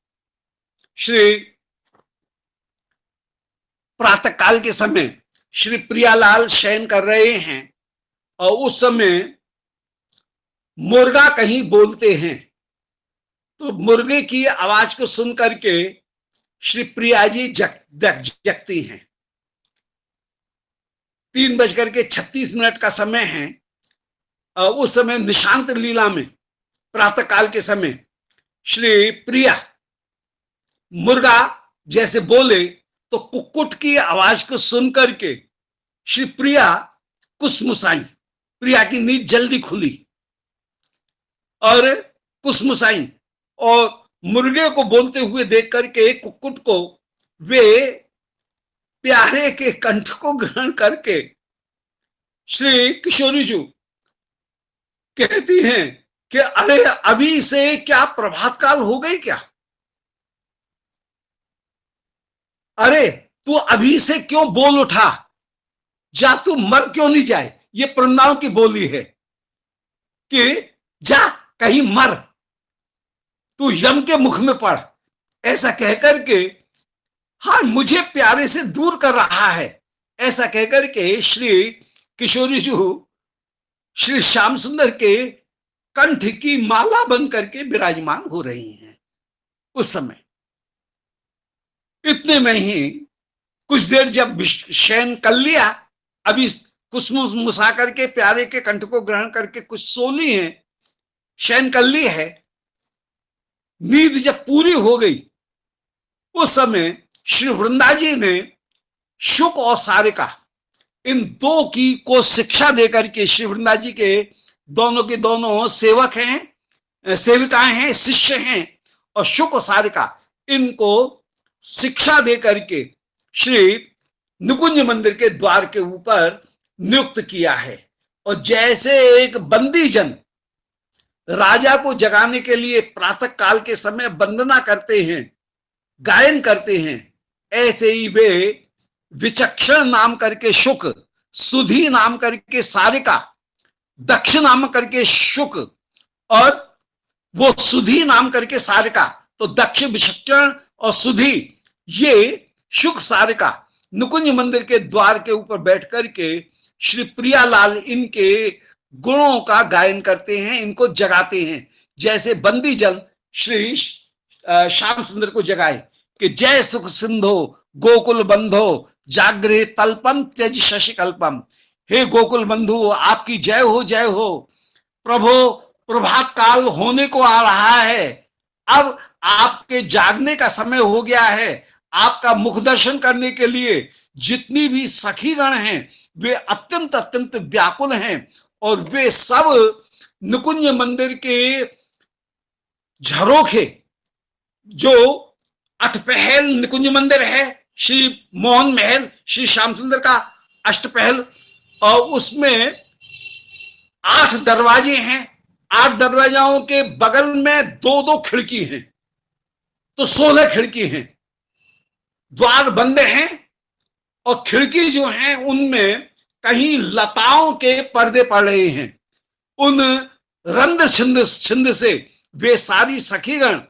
[SPEAKER 1] श्री प्रातः काल के समय श्री प्रियालाल शयन कर रहे हैं, और उस समय मुर्गा कहीं बोलते हैं, तो मुर्गे की आवाज को सुन करके श्री प्रिया जी जगती हैं। 3:36 का समय है, और उस समय निशांत लीला में प्रातः काल के समय श्री प्रिया मुर्गा जैसे बोले तो कुक्कुट की आवाज को सुन करके श्री प्रिया कुसमुसाई। प्रिया की नींद जल्दी खुली और कुसमुसाई, और मुर्गे को बोलते हुए देख करके कुक्कुट को वे प्यारे के कंठ को ग्रहण करके श्री किशोरी जी कहती हैं कि अरे अभी से क्या प्रभात काल हो गई क्या? अरे तू अभी से क्यों बोल उठा? जा तू मर क्यों नहीं जाए? ये प्रणाम की बोली है कि जा कहीं मर, तू यम के मुख में पड़, ऐसा कहकर के हाँ मुझे प्यारे से दूर कर रहा है, ऐसा कहकर के श्री किशोरी जी श्री श्याम सुंदर के कंठ की माला बन करके विराजमान हो रही हैं। उस समय इतने में ही कुछ देर जब शयन कर लिया, अभी कुसमुसा करके प्यारे के कंठ को ग्रहण करके कुछ सो ली हैं, शयन कर ली है, नींद जब पूरी हो गई उस समय श्री वृंदा जी ने शुक और सारिका इन दो की को शिक्षा देकर के, श्री वृंदा जी के दोनों सेवक हैं, सेविकाएं हैं, शिष्य हैं, और शुक और सारिका इनको शिक्षा देकर के श्री निकुंज मंदिर के द्वार के ऊपर नियुक्त किया है। और जैसे एक बंदी जन राजा को जगाने के लिए प्रातः काल के समय वंदना करते हैं, गायन करते हैं, ऐसे ही वे विचक्षण नाम करके शुक, सुधी नाम करके सारिका, दक्ष नाम करके शुक और वो सुधी नाम करके सारिका, तो दक्ष विचक्षण और सुधी ये शुक सारिका नुकुंज मंदिर के द्वार के ऊपर बैठ करके श्री प्रियालाल इनके गुणों का गायन करते हैं, इनको जगाते हैं, जैसे बंदी जन श्री श्याम सुंदर को जगाए कि जय सुख सिंधो गोकुल बंधो जागृह तल्पम त्यज शशि कल्पम। हे गोकुल बंधु आपकी जय हो प्रभु, प्रभात काल होने को आ रहा है, अब आपके जागने का समय हो गया है, आपका मुख दर्शन करने के लिए जितनी भी सखीगण हैं वे अत्यंत अत्यंत व्याकुल हैं, और वे सब निकुंज मंदिर के झरोखे, जो अठपहल निकुंज मंदिर है, श्री मोहन महल श्री श्याम सुंदर का अष्टपहल, और उसमें 8 दरवाजे हैं, 8 दरवाजाओं के बगल में 2-2 खिड़की हैं, तो 16 खिड़की हैं, द्वार बंद हैं, और खिड़की जो हैं उनमें कहीं लताओं के पर्दे पड़ रहे हैं, उन रंध छिंद से वे सारी सखीगण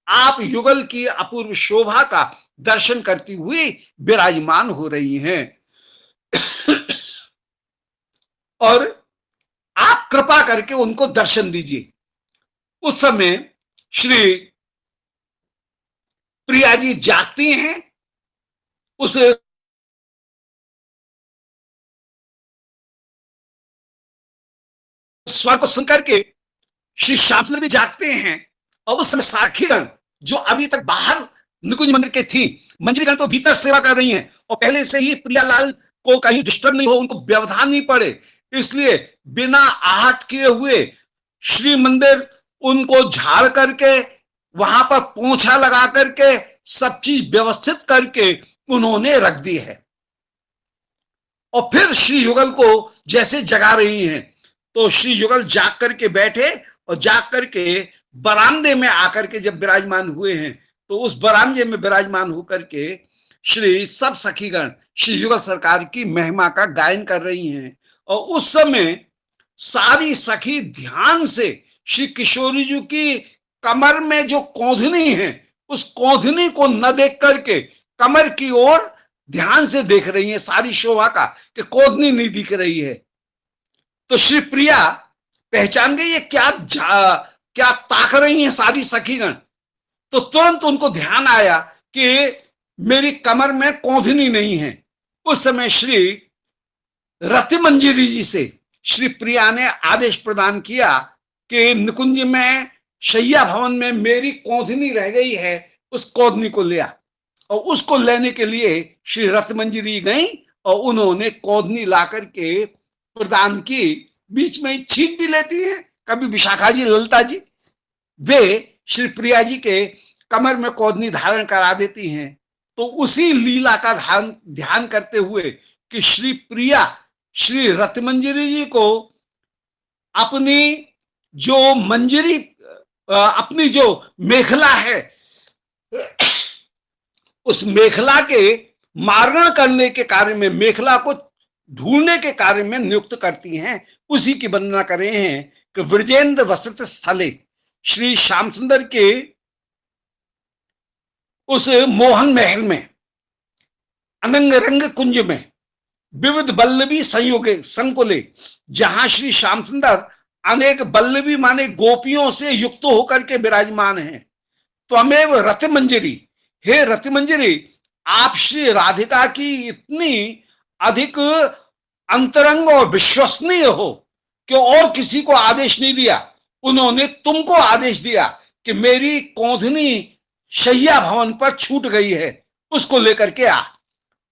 [SPEAKER 1] आप युगल की अपूर्व शोभा का दर्शन करती हुई विराजमान हो रही हैं। और आप कृपा करके उनको दर्शन दीजिए। उस समय श्री प्रिया जी जागती हैं, उस स्वर को सुनकर के श्री श्याम सुंदर भी जागते हैं, और उस समय साखीगण जो अभी तक बाहर निकुंज मंदिर के थी, मंजरीगण तो भीतर सेवा कर रही हैं, और पहले से ही प्रियालाल को कहीं डिस्टर्ब नहीं हो, उनको व्यवधान नहीं पड़े, इसलिए बिना आहट किए हुए श्री मंदिर उनको झाड़ करके वहां पर पोंछा लगा करके सब चीज व्यवस्थित करके उन्होंने रख दी है। और फिर श्री युगल को जैसे जगा रही हैं, तो श्री युगल जाग करके बैठे, और जाग करके बरामदे में आकर के जब विराजमान हुए हैं, तो उस बरामदे में विराजमान होकर के श्री सब सखीगण श्री युगल सरकार की महिमा का गायन कर रही हैं। और उस समय सारी सखी ध्यान से श्री किशोरी जी की कमर में जो कौंधनी है, उस कौंधनी को न देख करके कमर की ओर ध्यान से देख रही हैं, सारी शोभा का कि कौंधनी नहीं दिख रही है। तो श्री प्रिया पहचान गई ये क्या ताक रही हैं सारी सखीगण, तो तुरंत उनको ध्यान आया कि मेरी कमर में कौंधनी नहीं है। उस समय श्री रतिमंजरी जी से श्री प्रिया ने आदेश प्रदान किया कि निकुंज में शैया भवन में मेरी कौंधनी रह गई है, उस कौधनी को लिया और उसको लेने के लिए श्री रत्नमंजरी गई और उन्होंने कौधनी ला करके प्रदान की। बीच में छीन भी लेती हैं कभी विशाखा जी, ललिता जी, वे श्री प्रिया जी के कमर में कौधनी धारण करा देती हैं। तो उसी लीला का ध्यान करते हुए कि श्री प्रिया श्री रत्नमंजरी जी को अपनी जो मंजरी, अपनी जो मेखला है, उस मेखला के मारण करने के कार्य में, मेखला को ढूंढने के कार्य में नियुक्त करती हैं। उसी की वर्णना कर रहे हैं कि ब्रजेंद्र वसत स्थले, श्री श्याम सुंदर के उस मोहन महल में, अनंग रंग कुंज में, विविध बल्लभी संयोगे संकुले, जहां श्री श्याम सुंदर अनेक बल्लभी माने गोपियों से युक्त होकर के विराजमान हैं। त्वमेव रतिमंजरी, हे रतिमंजरी, आप श्री राधिका की इतनी अधिक अंतरंग और विश्वसनीय हो कि और किसी को आदेश नहीं दिया, उन्होंने तुमको आदेश दिया कि मेरी कौंधनी शैया भवन पर छूट गई है, उसको लेकर के आ।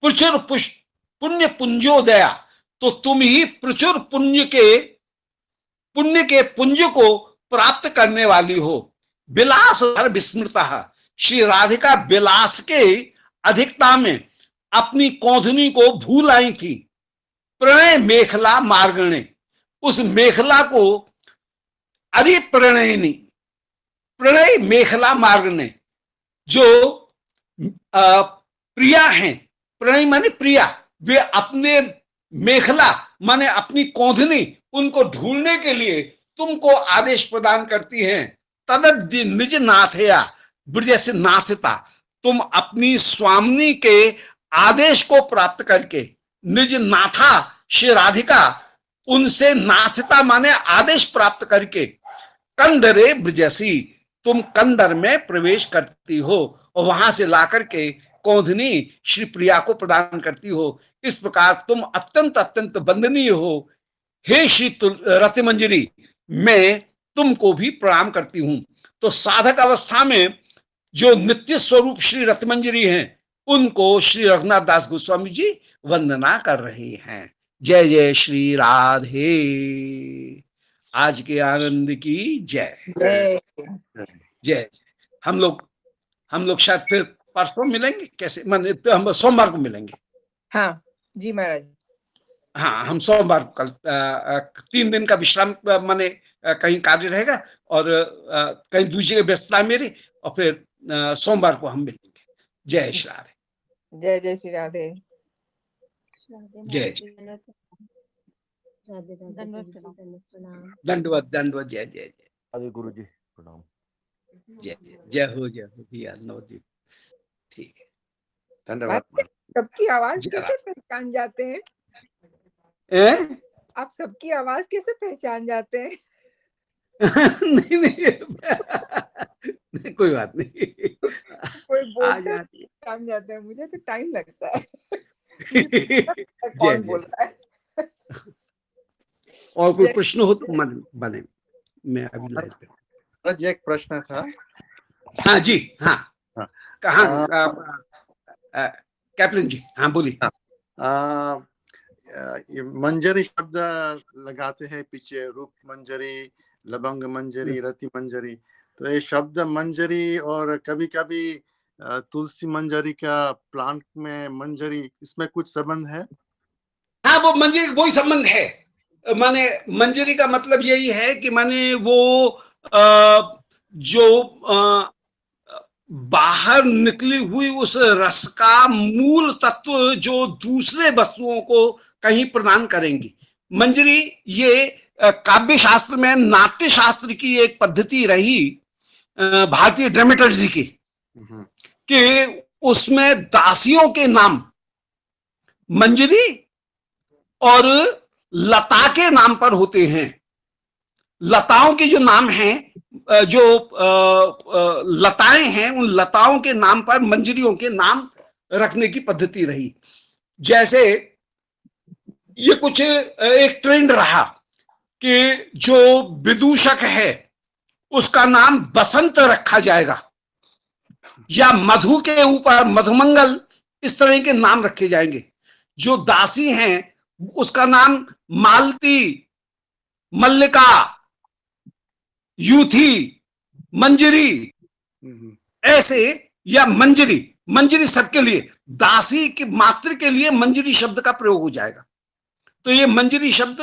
[SPEAKER 1] प्रचुर पुण्य पुंजोदया, तो तुम ही प्रचुर पुण्य के पुंज को प्राप्त करने वाली हो। विलास भर विस्मृता, श्री राधिका विलास के अधिकता में अपनी कौंधनी को भूल आई थी। प्रणय मेखला मार्गणे, उस मेखला को, अरे प्रणयनी, प्रणय मेखला मार्गणे, जो प्रिया हैं, प्रणय माने प्रिया, वे अपने मेखला माने अपनी कौंधनी, उनको ढूंढने के लिए तुमको आदेश प्रदान करती हैं। तद निज नाथया, ब्रज से नाथता, तुम अपनी स्वामिनी के आदेश को प्राप्त करके, निज नाथा श्री राधिका, उनसे नाथता माने आदेश प्राप्त करके, कंदरे ब्रजसी, तुम कंदर में प्रवेश करती हो और वहां से ला करके कौंधनी श्री प्रिया को प्रदान करती हो। इस प्रकार तुम अत्यंत अत्यंत वंदनीय हो। हे श्री रतिमंजरी, मैं तुमको भी प्रणाम करती हूं। तो साधक अवस्था में जो नित्य स्वरूप श्री रतिमंजरी हैं, उनको श्री रघुनाथ दास गोस्वामी जी वंदना कर रहे हैं। जय जय श्री राधे, आज के आनंद की जय
[SPEAKER 2] जय।
[SPEAKER 1] जय। हम लोग शायद फिर परसों मिलेंगे, कैसे माने, तो हम सोमवार को मिलेंगे।
[SPEAKER 2] हाँ जी महाराज।
[SPEAKER 1] हाँ, हम सोमवार को, कल 3 दिन का विश्राम, माने कहीं कार्य रहेगा और कहीं दूसरी जगह व्यस्तता मेरी, और फिर सोमवार को हम मिलेंगे। जय श्री राधे।
[SPEAKER 2] जय जय श्री राधे।
[SPEAKER 1] जय जय, दंडवत दंडवत, जय जय जय।
[SPEAKER 3] आदि गुरु जी प्रणाम।
[SPEAKER 1] जय जय, जय हो भैया नवदीप। ठीक है,
[SPEAKER 3] धन्यवाद।
[SPEAKER 2] सबकी आवाज कैसे पहचान जाते हैं? आप सबकी आवाज कैसे पहचान जाते हैं?
[SPEAKER 1] नहीं नहीं, कोई बात नहीं,
[SPEAKER 2] कोई बोलता है पहचान जाते हैं, मुझे तो टाइम लगता है। कौन बोल रहा है?
[SPEAKER 1] और कोई प्रश्न हो तो मन बने, मैं अभी लाइव पे।
[SPEAKER 3] एक प्रश्न था।
[SPEAKER 1] हाँ जी, हाँ, कहाँ कैप्टन जी? हाँ बोलिए।
[SPEAKER 3] ये मंजरी शब्द लगाते हैं पीछे, रूप मंजरी, लबंग मंजरी, रति मंजरी, तो ये शब्द मंजरी और कभी कभी तुलसी मंजरी का प्लांट में मंजरी, इसमें कुछ संबंध है?
[SPEAKER 1] हाँ, वो मंजरी वही संबंध है। माने मंजरी का मतलब यही है कि माने वो जो बाहर निकली हुई उस रस का मूल तत्व जो दूसरे वस्तुओं को कहीं प्रदान करेंगी। मंजरी ये काव्य शास्त्र में, नाट्य शास्त्र की एक पद्धति रही भारतीय ड्रामेटर्जी की, कि उसमें दासियों के नाम मंजरी और लता के नाम पर होते हैं। लताओं के जो नाम हैं, जो लताएं हैं, उन लताओं के नाम पर मंजरियों के नाम रखने की पद्धति रही। जैसे ये कुछ एक ट्रेंड रहा कि जो विदूषक है उसका नाम बसंत रखा जाएगा, या मधु के ऊपर मधुमंगल, इस तरह के नाम रखे जाएंगे। जो दासी हैं उसका नाम मालती, मल्लिका, यूथी, मंजरी, ऐसे, या मंजरी। मंजरी सबके लिए, दासी के मात्र के लिए मंजरी शब्द का प्रयोग हो जाएगा। तो ये मंजरी शब्द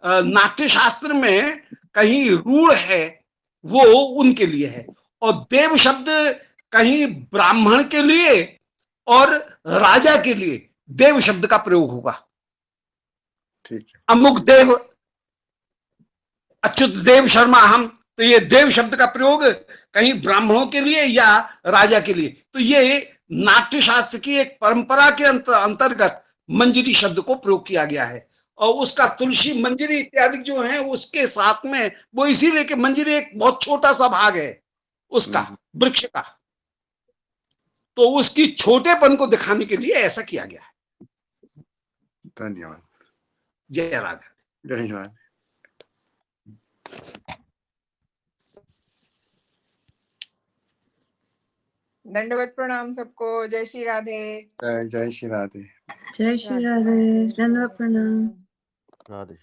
[SPEAKER 1] नाट्य शास्त्र में कहीं रूढ़ है, वो उनके लिए है। और देव शब्द कहीं ब्राह्मण के लिए और राजा के लिए देव शब्द का प्रयोग होगा।
[SPEAKER 3] ठीक है।
[SPEAKER 1] अमुक देव, अच्युत देव शर्मा हम, तो ये देव शब्द का प्रयोग कहीं ब्राह्मणों के लिए या राजा के लिए। तो ये नाट्य शास्त्र की एक परंपरा के अंतर्गत मंजरी शब्द को प्रयोग किया गया है। और उसका तुलसी मंजरी इत्यादि जो है उसके साथ में, वो इसीलिए कि मंजरी एक बहुत छोटा सा भाग है उसका, वृक्ष का, तो उसकी छोटेपन को दिखाने के लिए ऐसा किया गया है।
[SPEAKER 3] धन्यवाद।
[SPEAKER 1] जय राधा।
[SPEAKER 3] धन्यवाद।
[SPEAKER 2] दंडवत प्रणाम सबको। जय श्री राधे।
[SPEAKER 3] जय श्री राधे।
[SPEAKER 4] जय श्री राधे। दंडवत प्रणाम।
[SPEAKER 5] राधे।